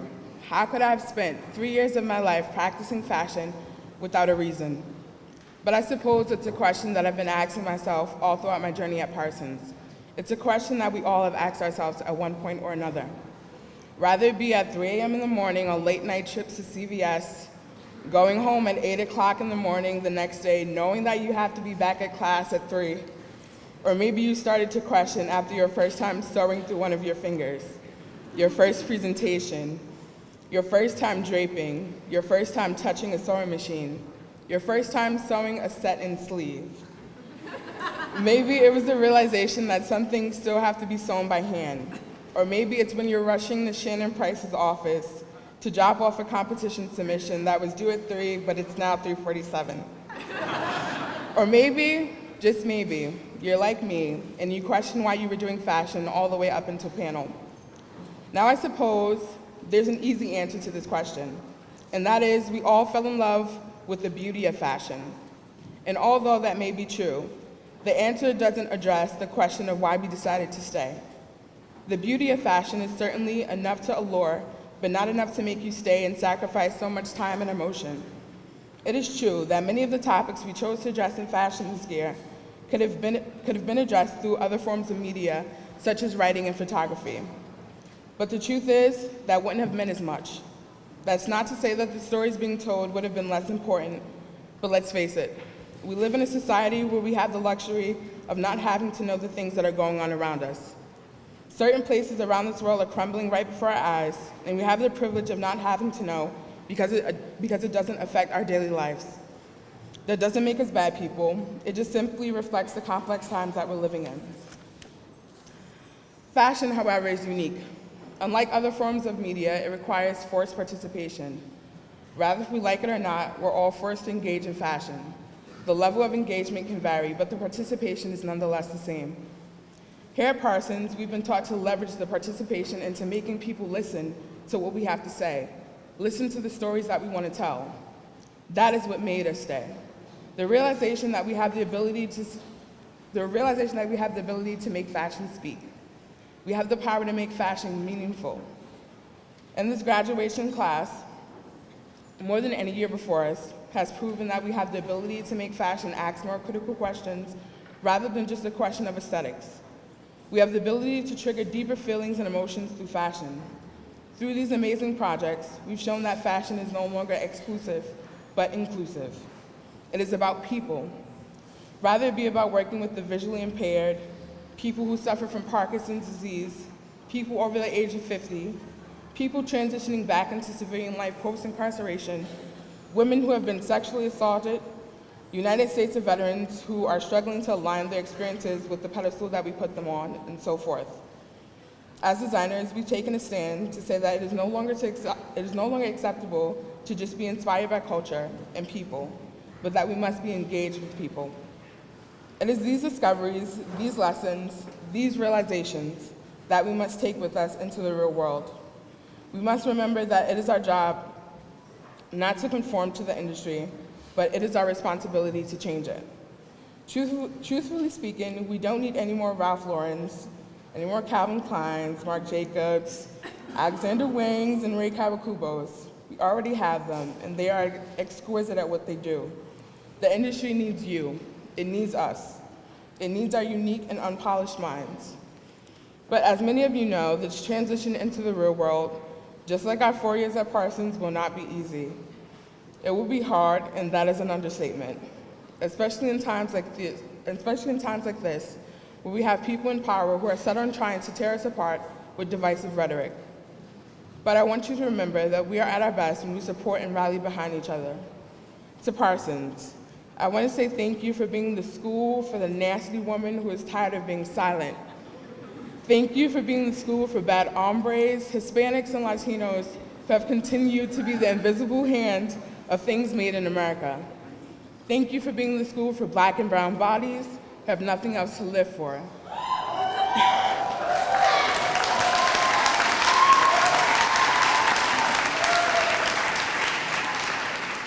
How could I have spent 3 years of my life practicing fashion without a reason? But I suppose it's a question that I've been asking myself all throughout my journey at Parsons. It's a question that we all have asked ourselves at one point or another. Rather it be at 3 a.m. in the morning on late night trips to CVS, going home at 8 o'clock in the morning the next day, knowing that you have to be back at class at 3, or maybe you started to question after your first time sewing through one of your fingers, your first presentation, your first time draping, your first time touching a sewing machine, your first time sewing a set-in sleeve. Maybe it was the realization that some things still have to be sewn by hand. Or maybe it's when you're rushing to Shannon Price's office to drop off a competition submission that was due at 3, but it's now 3:47. Or maybe, just maybe, you're like me and you question why you were doing fashion all the way up until panel. Now I suppose there's an easy answer to this question, and that is we all fell in love with the beauty of fashion. And although that may be true, the answer doesn't address the question of why we decided to stay. The beauty of fashion is certainly enough to allure, but not enough to make you stay and sacrifice so much time and emotion. It is true that many of the topics we chose to address in fashion this year could have been addressed through other forms of media, such as writing and photography. But the truth is, that wouldn't have meant as much. That's not to say that the stories being told would have been less important, but let's face it, we live in a society where we have the luxury of not having to know the things that are going on around us. Certain places around this world are crumbling right before our eyes, and we have the privilege of not having to know because it doesn't affect our daily lives. That doesn't make us bad people. It just simply reflects the complex times that we're living in. Fashion, however, is unique. Unlike other forms of media, it requires forced participation. Rather, if we like it or not, we're all forced to engage in fashion. The level of engagement can vary, but the participation is nonetheless the same. Here at Parsons, we've been taught to leverage the participation into making people listen to what we have to say, listen to the stories that we want to tell. That is what made us stay. The realization that we have the ability to make fashion speak. We have the power to make fashion meaningful. And this graduation class, more than any year before us, has proven that we have the ability to make fashion ask more critical questions rather than just a question of aesthetics. We have the ability to trigger deeper feelings and emotions through fashion. Through these amazing projects, we've shown that fashion is no longer exclusive, but inclusive. It is about people. Rather it be about working with the visually impaired, people who suffer from Parkinson's disease, people over the age of 50, people transitioning back into civilian life post-incarceration, women who have been sexually assaulted, United States veterans who are struggling to align their experiences with the pedestal that we put them on, and so forth. As designers, we've taken a stand to say that it is no longer acceptable to just be inspired by culture and people, but that we must be engaged with people. It is these discoveries, these lessons, these realizations that we must take with us into the real world. We must remember that it is our job not to conform to the industry, but it is our responsibility to change it. Truthfully speaking, we don't need any more Ralph Laurens, any more Calvin Kleins, Marc Jacobs, Alexander Wangs, and Ray Kawakubos. We already have them, and they are exquisite at what they do. The industry needs you. It needs us. It needs our unique and unpolished minds. But as many of you know, this transition into the real world, just like our 4 years at Parsons, will not be easy. It will be hard, and that is an understatement, especially in times like this, where we have people in power who are set on trying to tear us apart with divisive rhetoric. But I want you to remember that we are at our best when we support and rally behind each other. To Parsons, I want to say thank you for being the school for the nasty woman who is tired of being silent. Thank you for being the school for bad hombres, Hispanics, and Latinos who have continued to be the invisible hand of things made in America. Thank you for being the school for Black and brown bodies who have nothing else to live for.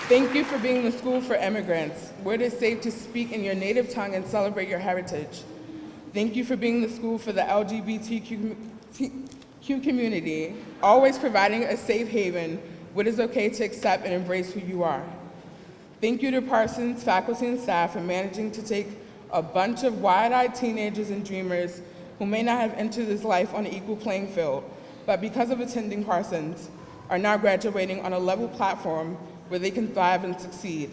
Thank you for being the school for immigrants, where it is safe to speak in your native tongue and celebrate your heritage. Thank you for being the school for the LGBTQ community, always providing a safe haven where it is okay to accept and embrace who you are. Thank you to Parsons faculty and staff for managing to take a bunch of wide-eyed teenagers and dreamers who may not have entered this life on an equal playing field, but because of attending Parsons, are now graduating on a level platform where they can thrive and succeed.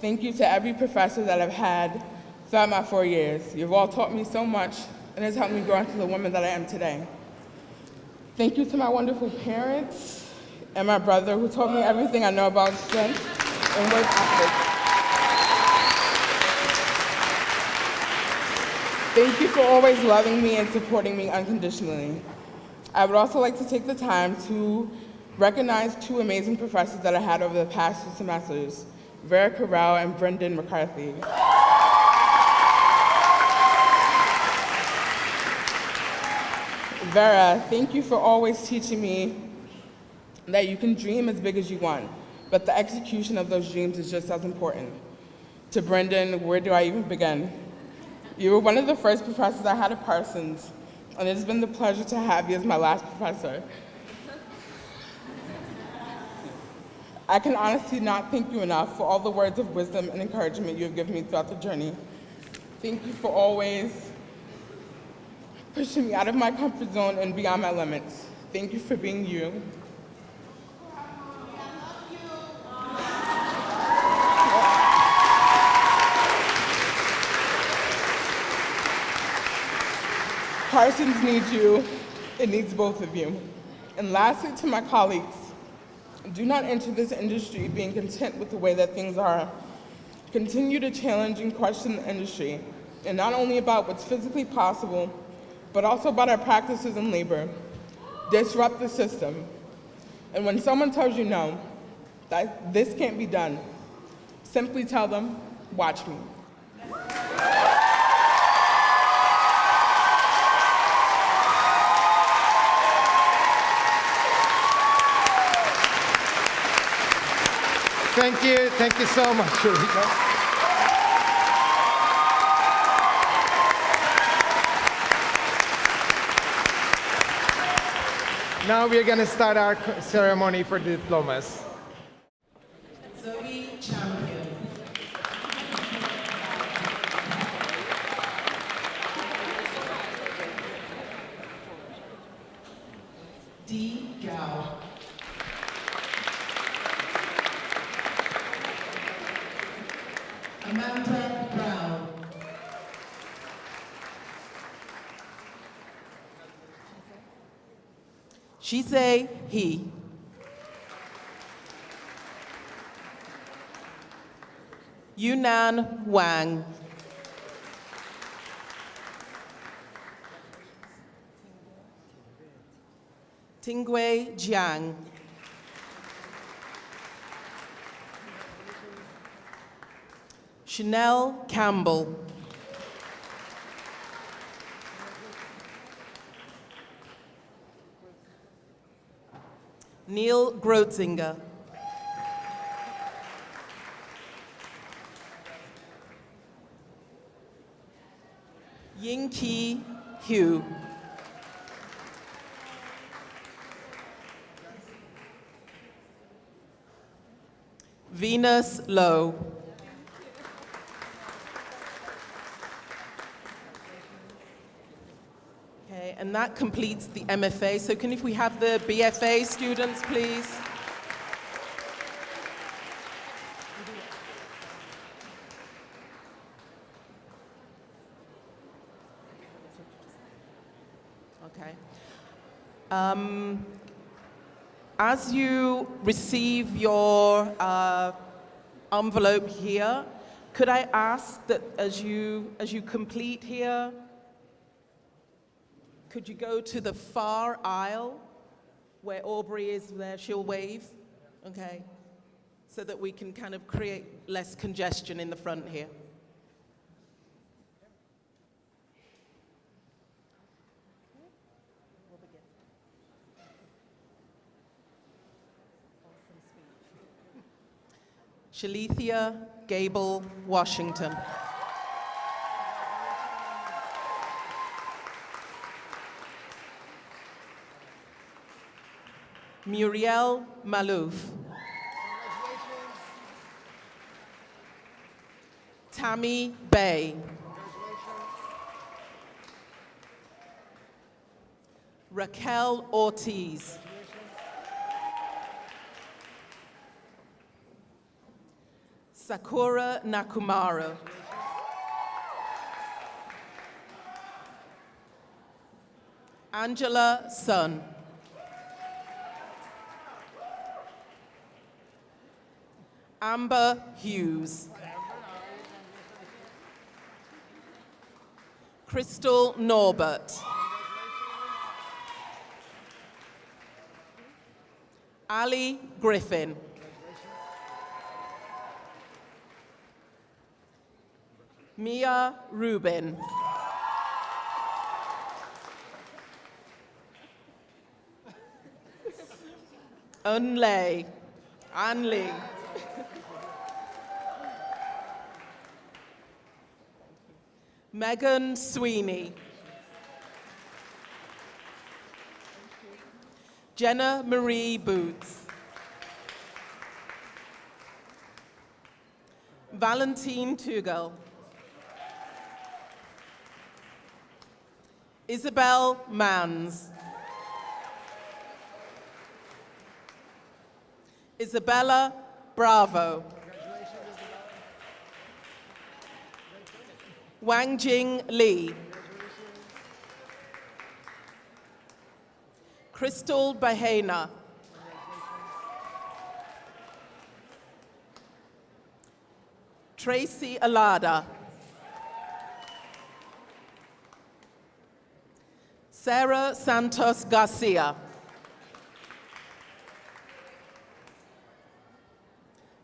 Thank you to every professor that I've had throughout my 4 years. You've all taught me so much and has helped me grow into the woman that I am today. Thank you to my wonderful parents and my brother who taught me everything I know about strength and work ethic. Thank you for always loving me and supporting me unconditionally. I would also like to take the time to recognize two amazing professors that I had over the past 2 semesters, Vera Corral and Brendan McCarthy. Vera, thank you for always teaching me that you can dream as big as you want, but the execution of those dreams is just as important. To Brendan, where do I even begin? You were one of the first professors I had at Parsons, and it has been the pleasure to have you as my last professor. I can honestly not thank you enough for all the words of wisdom and encouragement you have given me throughout the journey. Thank you for always pushing me out of my comfort zone and beyond my limits. Thank you for being you. Parsons needs you. It needs both of you. And lastly, to my colleagues, do not enter this industry being content with the way that things are. Continue to challenge and question the industry, and not only about what's physically possible, but also about our practices in labor. Disrupt the system. And when someone tells you no, that this can't be done, simply tell them, watch me. Thank you so much, Sharika. Now we're going to start our ceremony for the diplomas. Zoe Champion. D. Gao. Amanda Brown. She say he. Yunan Wang. Tingwei Jiang. Chanel Campbell. Neil Grotzinger. Ying-Ki Hu. Venus Lowe. Okay, and that completes the MFA. So if we have the BFA students, please. Okay. As you receive your envelope here, could I ask that as you complete here, could you go to the far aisle where Aubrey is there? She'll wave, okay, so that we can kind of create less congestion in the front here. Shalithia Gable Washington. Muriel Malouf. Tammy Bay. Raquel Ortiz. Sakura Nakamura. Angela Sun. Amber Hughes. Crystal Norbert. Ali Griffin. Mia Rubin. Unlay. Ann Lee. Megan Sweeney. Jenna Marie Boots. Valentine Tugel. Isabel Mans. Isabella Bravo. Wangjing Li. Crystal Bahena. Tracy Alada. Sarah Santos Garcia.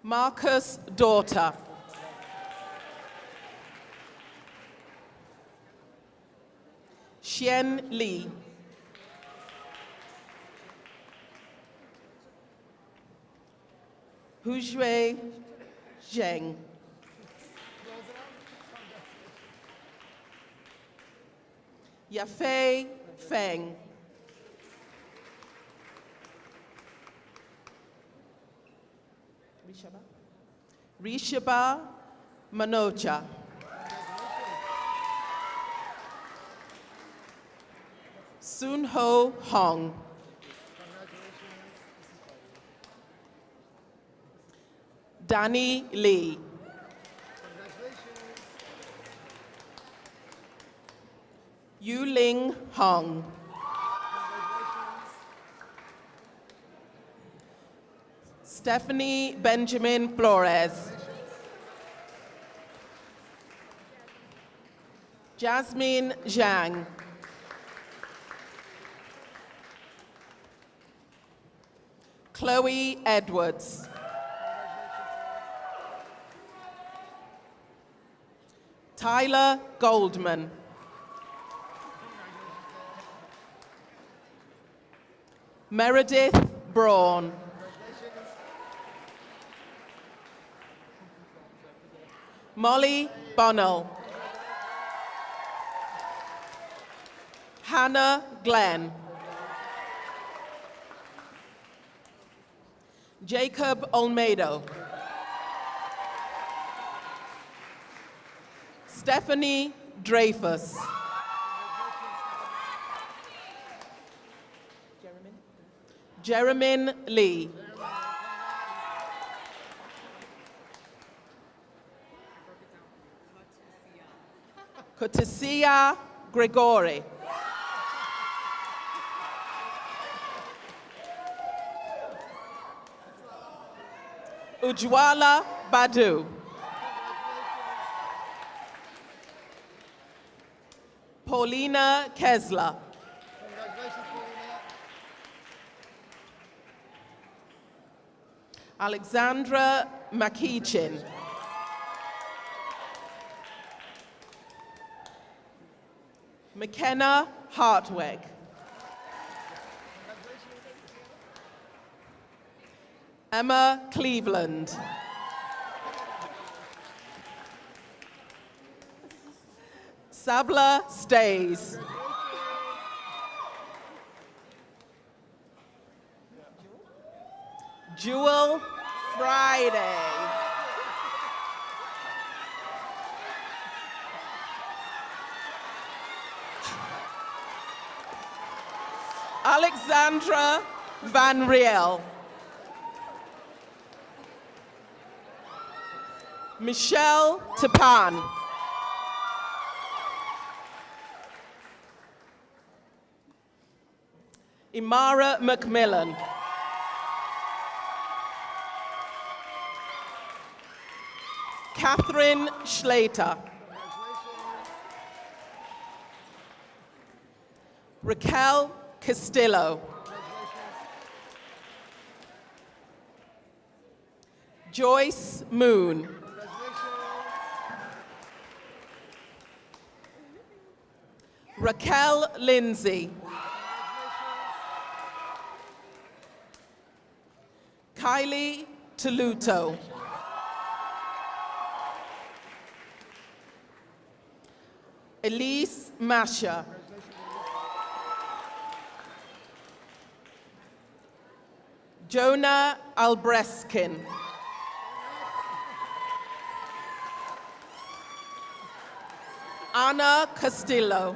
Marcus Daughter. Xian Li. Huzhui Zheng. Yafei Feng. Rishaba Manocha. Sun Ho Hong. Danny Lee. Yuling Hong. Stephanie Benjamin Flores. Jasmine Zhang. Chloe Edwards. Tyler Goldman. Meredith Braun. Molly Bonnell. Hannah Glenn. Jacob Olmedo. Stephanie Dreyfus. Jeremin Lee. Kotisia Gregory. Ujwala Badu. Paulina Kesler. Alexandra McEachin. McKenna Hartwig. Emma Cleveland. Sabla Stays. Jewel Friday. Alexandra Van Riel. Michelle Tapan. Imara McMillan. Catherine Schlater. Raquel Castillo. Joyce Moon. Raquel Lindsay. Kylie Toluto. Elise Masha. Jonah Albreskin. Anna Castillo.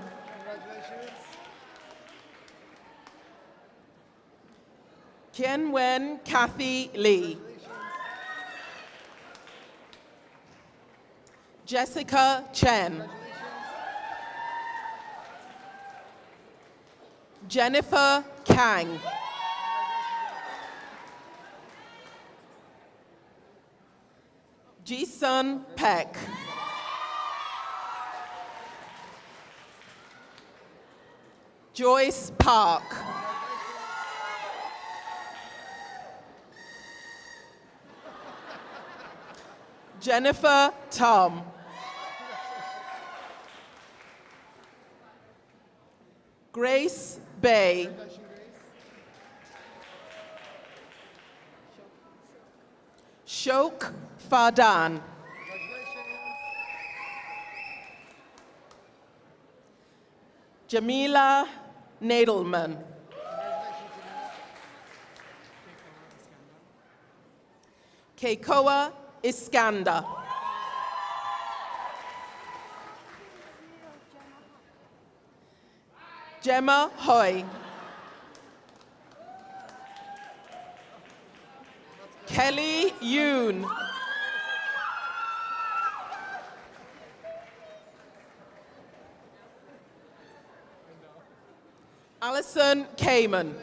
Kienwen Kathy Lee. Jessica Chen. Jennifer Kang. Ji-sun Peck. Joyce Park. Jennifer Tom. Grace Bay. Shok Fardan. Jamila Nadelman. Keikoa Iskandar. Gemma Hoy. Kelly Yoon. Alison Kamen.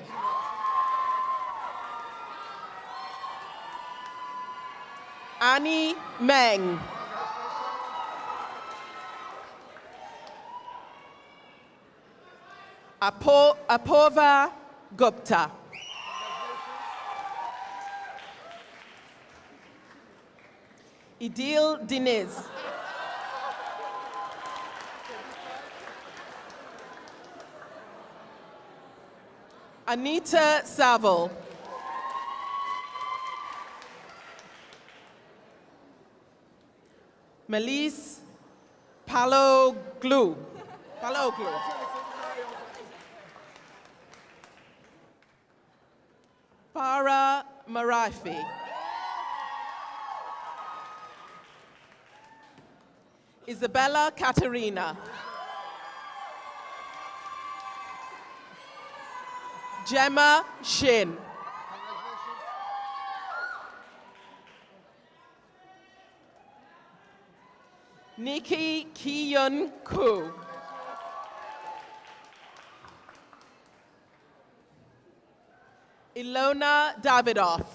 Annie Meng. Apurva Gupta. Idil Diniz. Anita Saville. Melis Paloglu. Farah Marafi. Isabella Katerina. Gemma Shin. Nikki Kiyun Koo. Ilona Davidoff.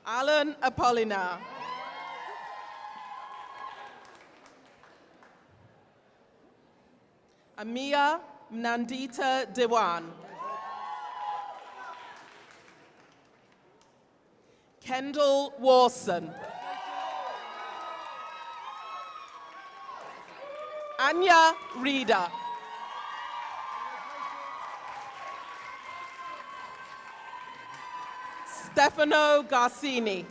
Alan Apolinar. Amia Nandita Dewan. Kendall Warson. Anya Rida. Stefano Garcini.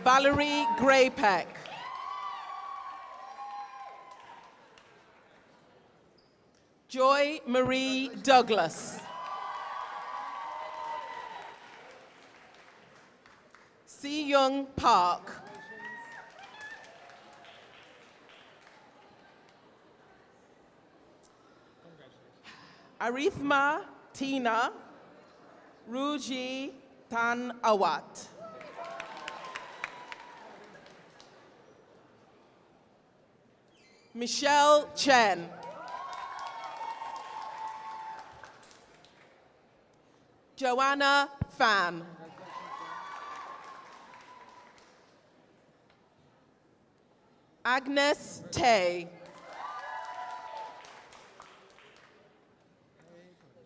Valerie Graypeck. Joy Marie Douglas. Kyung Park. Arithma Tina Ruji Tan Awat. Michelle Chen. Joanna Fan. Agnes Tay.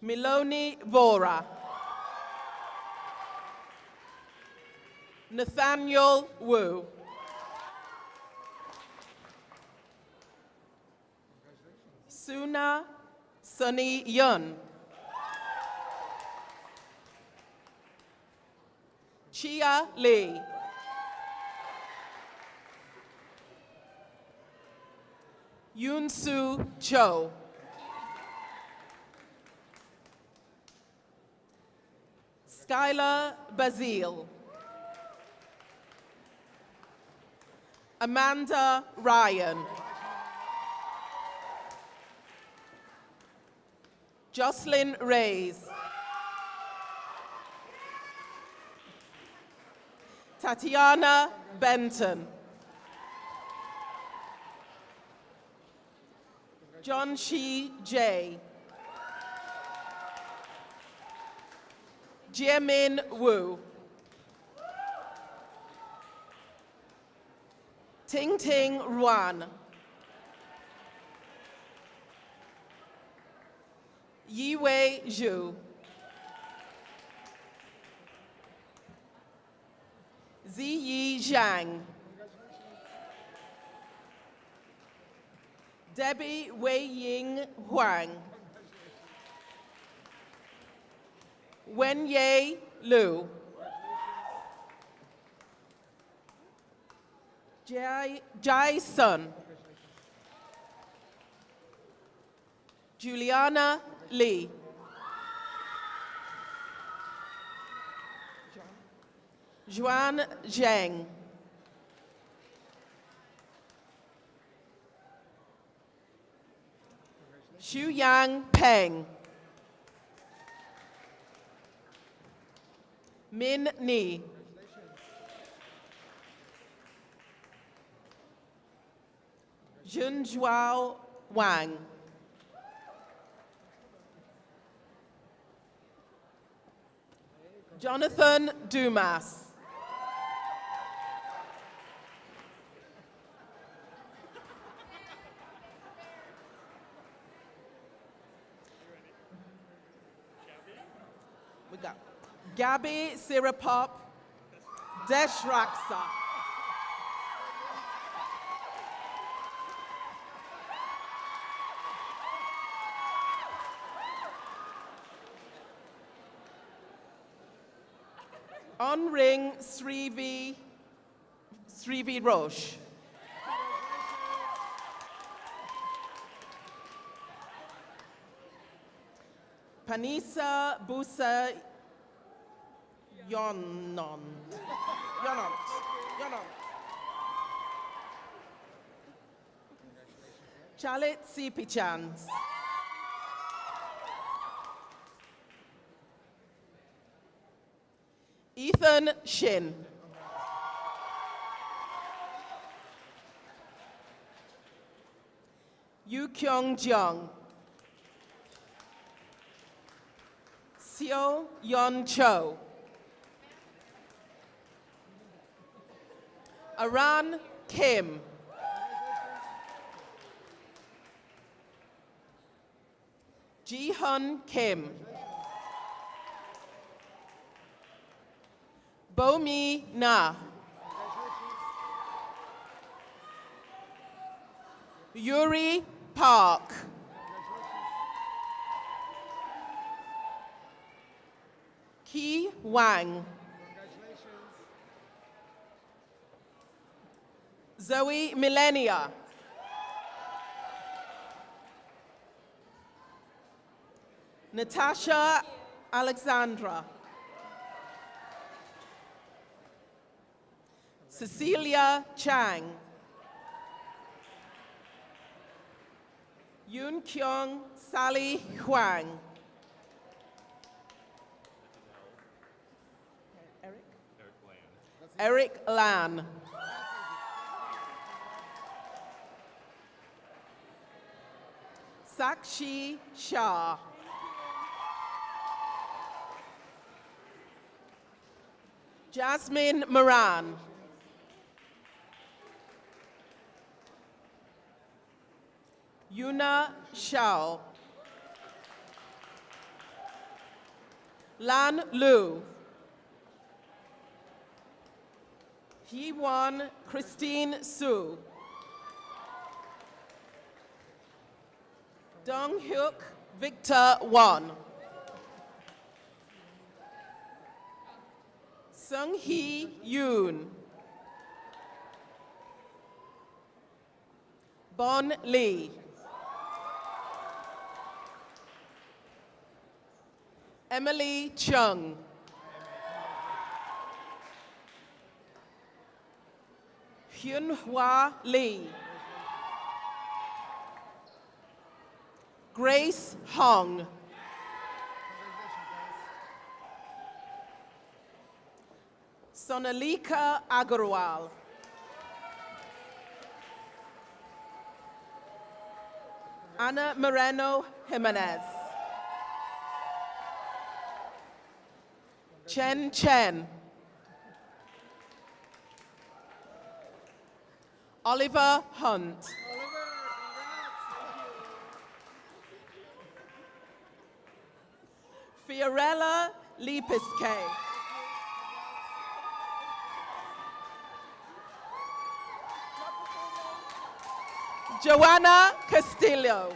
Miloni Vora. Nathaniel Wu. Suna Sunny Yun. Chia Lee. Yunsu Cho. Skylar Bazile. Amanda Ryan. Jocelyn Reyes. Tatiana Benton. John Shi J. Jiamin Wu. Ting Ting Ruan. Yiwei Zhu. Ziyi Zhang. Debbie Wei Ying Huang. Wenye Liu. Jai Sun. Juliana Lee. Juan Zheng. Xuyang Peng. Min Ni. Junzhuao Wang. Jonathan Dumas. We got Gabby Sirapop Deshraksa. On ring Srivi Roche. Panisa Busa Yonont. Chalit Sipichans. Ethan Shin. Yu Kyung Jeong. Seo Yeon Cho. Aran Kim. Ji Hun Kim. Bomi Na. Yuri Park. Ki Wang. Zoe Millenia. Natasha Alexandra. Cecilia Chang. Yoon Kyung Sally Huang. Eric Lan. Sakshi Shah. Jasmine Moran. Yuna Shao. Lan Lu. Hee-Won Christine Su. Dong-hyuk Victor Won. Sung-hee Yoon. Bon Lee. Emily Chung. Hyun-Hwa Lee. Grace Hong. Sonalika Agarwal. Ana Moreno Jimenez. Chen Chen. Oliver Hunt. Fiorella Lipiske. Joanna Castillo.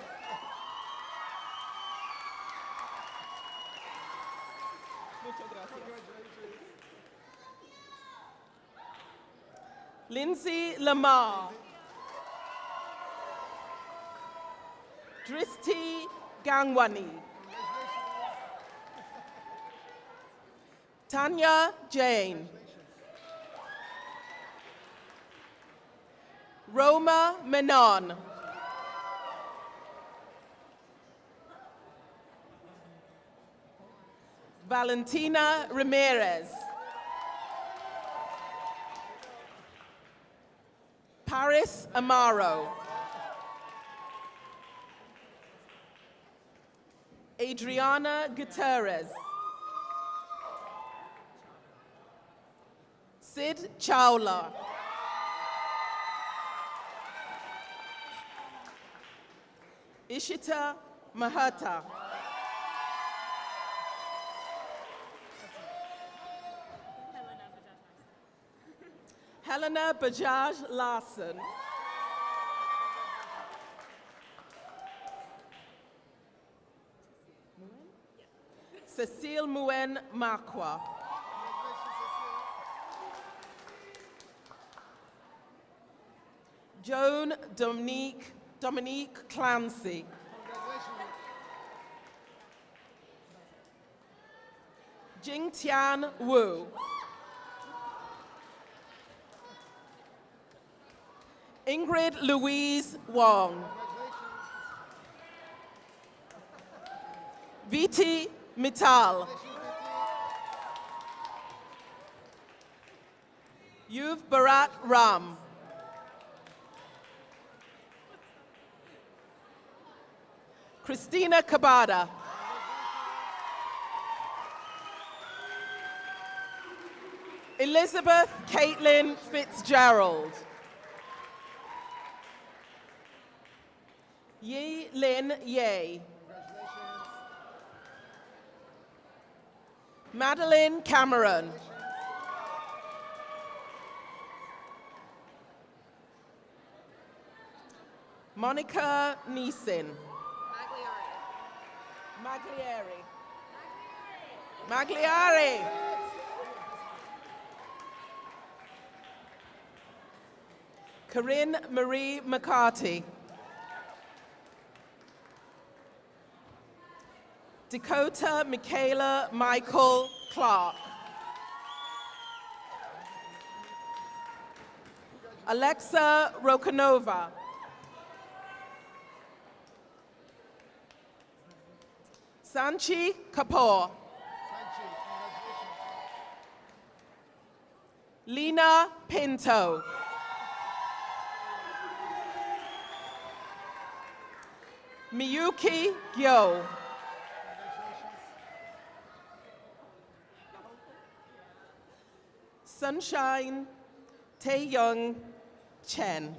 Lindsay Lamar. Dristi Gangwani. Tanya Jane. Roma Menon. Valentina Ramirez. Paris Amaro. Adriana Gutierrez. Sid Chawla. Ishita Mahata. Helena Bajaj Larson. Cecile Muen Makwa. Joan Dominique Clancy. Jing Tian Wu. Ingrid Louise Wong. Viti Mittal. Yuv Bharat Ram. Christina Kabada. Elizabeth Caitlin Fitzgerald. Yi Lin Ye. Madeline Cameron. Monica Neeson. Magliari. Magliari. Corinne Marie McCarthy. Dakota Michaela Michael Clark. Alexa Rokanova. Sanchi Kapoor. Lena Pinto. Miyuki Gyo. Sunshine Taeyong Chen.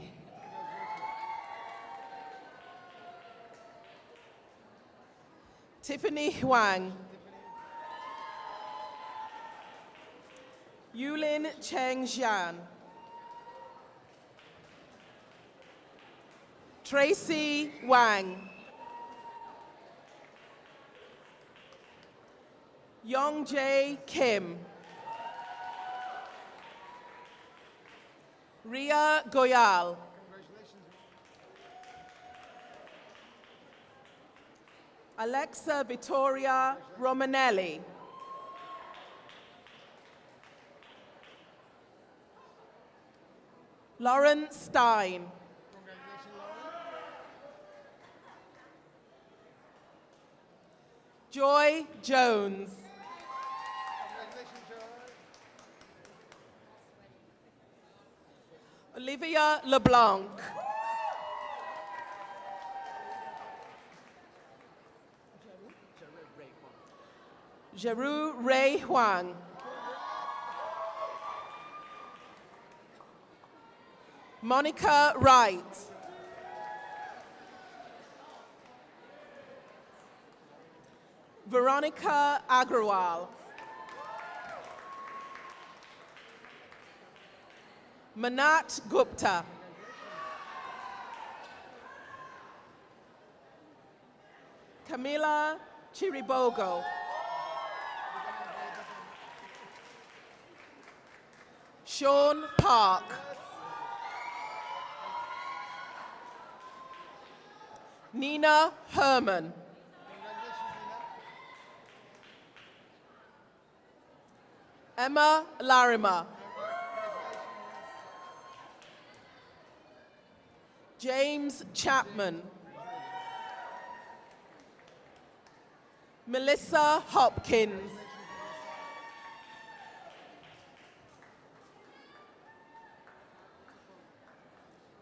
Tiffany Huang. Yulin Cheng Jian. Tracy Wang. Youngjae Kim. Ria Goyal. Alexa Vittoria Romanelli. Lauren Stein. Joy Jones. Olivia LeBlanc. Jeru Ray Huang. Monica Wright. Veronica Agrawal. Manat Gupta. Camila Chiribogo. Sean Park. Nina Herman. Emma Larimer. James Chapman. Melissa Hopkins.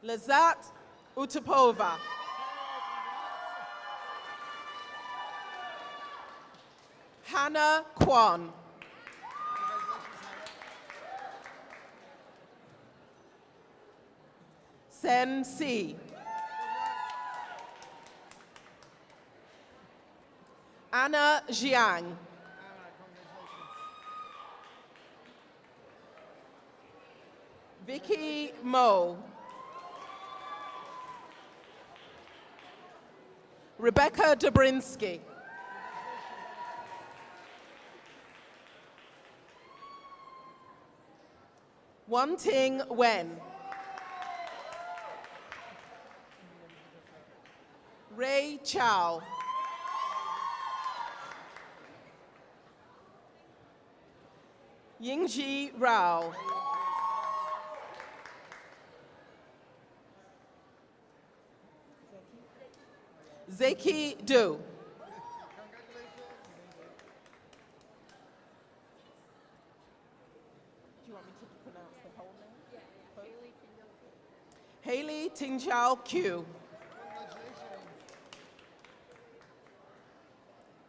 Lazat Utapova. Hannah Kwan. Sen Si. Anna Jiang. Vicky Mo. Rebecca Dobrinsky. Wanting Wen. Ray Chow. Yingji Rao. Zeki Du. Do you want me to pronounce the whole name? Yeah. Haley Tingchao Q.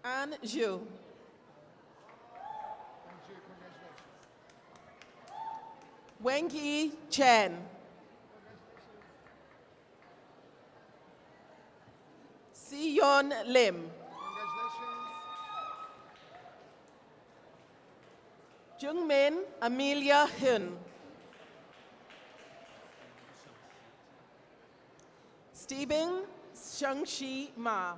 Anne Zhu. Wengi Chen. Sion Lim. Jungmin Amelia Hun. Stephen Shangxi Ma.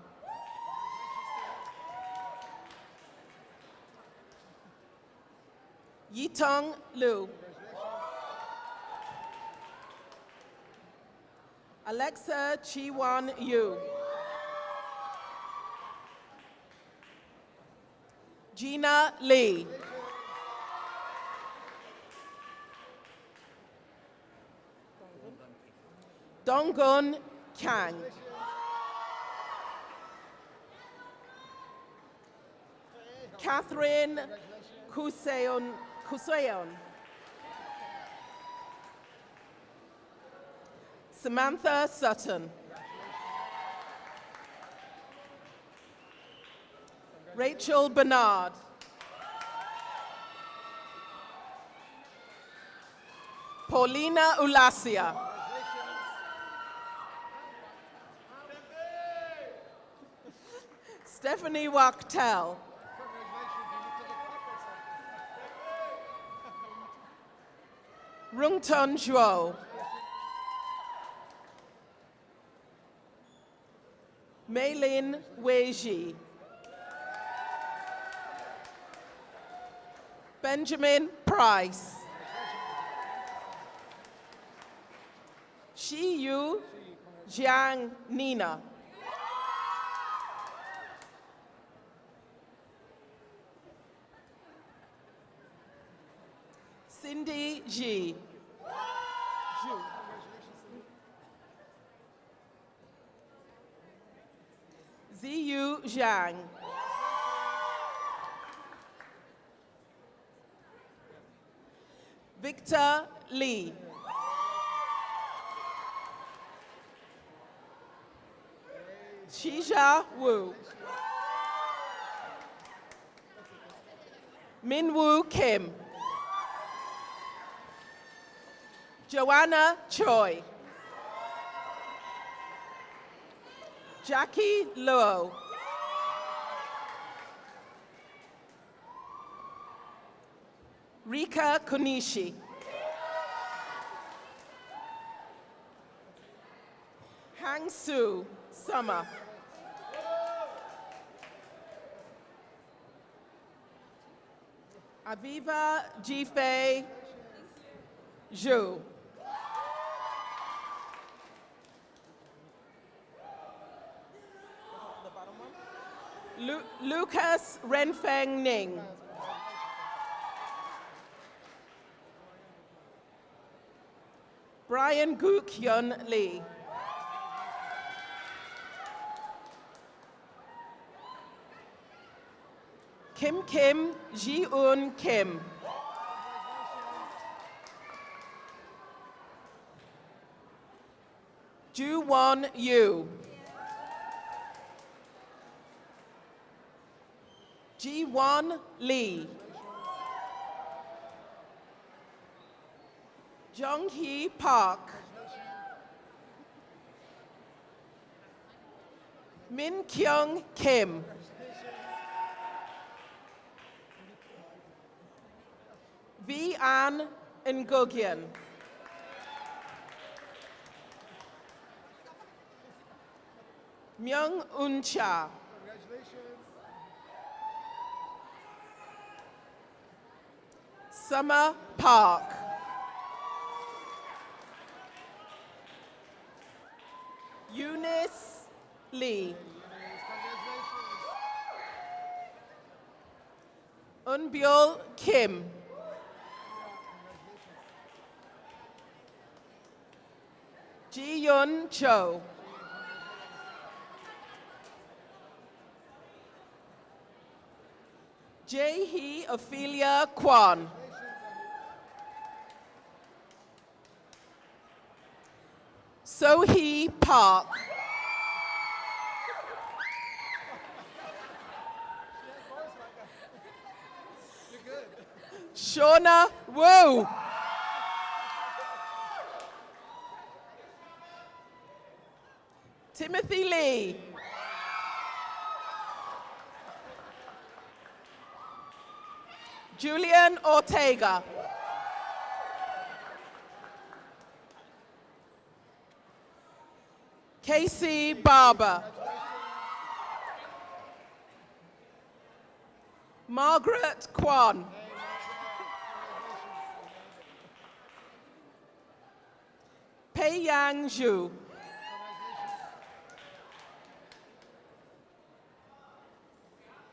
Yitong Liu. Alexa Chiwan Yu. Gina Lee. Donggun Kang. Catherine Kuseon. Samantha Sutton. Rachel Bernard. Paulina Ulasia. Stephanie Wachtel. Rungton Zhuo. Meilin Weiji. Benjamin Price. Shiyu Jiang Nina. Cindy Ji. Ziyu Zhang. Victor Lee. Shija Wu. Minwoo Kim. Joanna Choi. Jackie Luo. Rika Konishi. Hang Soo Summer. Aviva Jifei Zhu. Lucas Renfeng Ning. Brian Gook Hyun Lee. Kim Kim Ji-un Kim. Ju-won Yu. Ji-won Lee. Jung-hee Park. Min Kyung Kim. V. An Nguyen. Myung Un Cha. Summer Park. Eunice Lee. Unbyul Kim. Ji-yun Cho. Jae-hee Ophelia Kwan. So-hee Park. Shauna Wu. Timothy Lee. Julian Ortega. Casey Barber. Margaret Kwan. Pei Yang Zhu.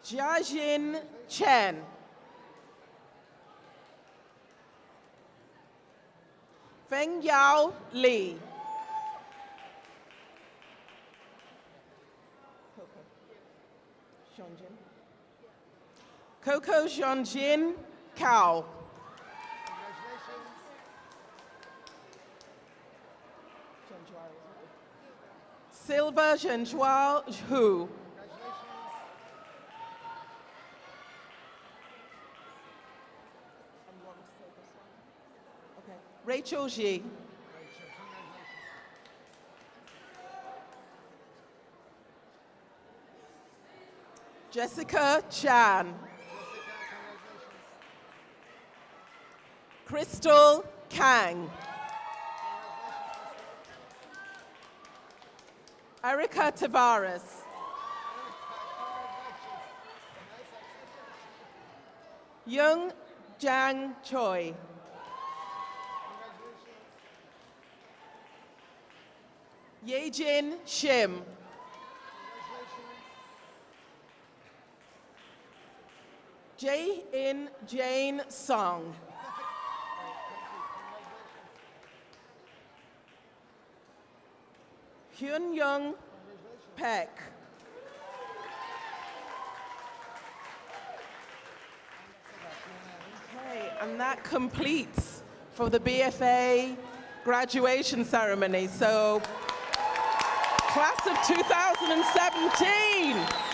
Jiajin Chen. Feng Yao Li. Coco Jeonjin Kao. Silva Zhenjuao Hu. Rachel Ji. Jessica Chan. Crystal Kang. Erica Tavares. Young Jang Choi. Yejin Shim. Jae-in Jane Song. Hyun Young Peck. Okay, and that completes for the BFA graduation ceremony. So, class of 2017.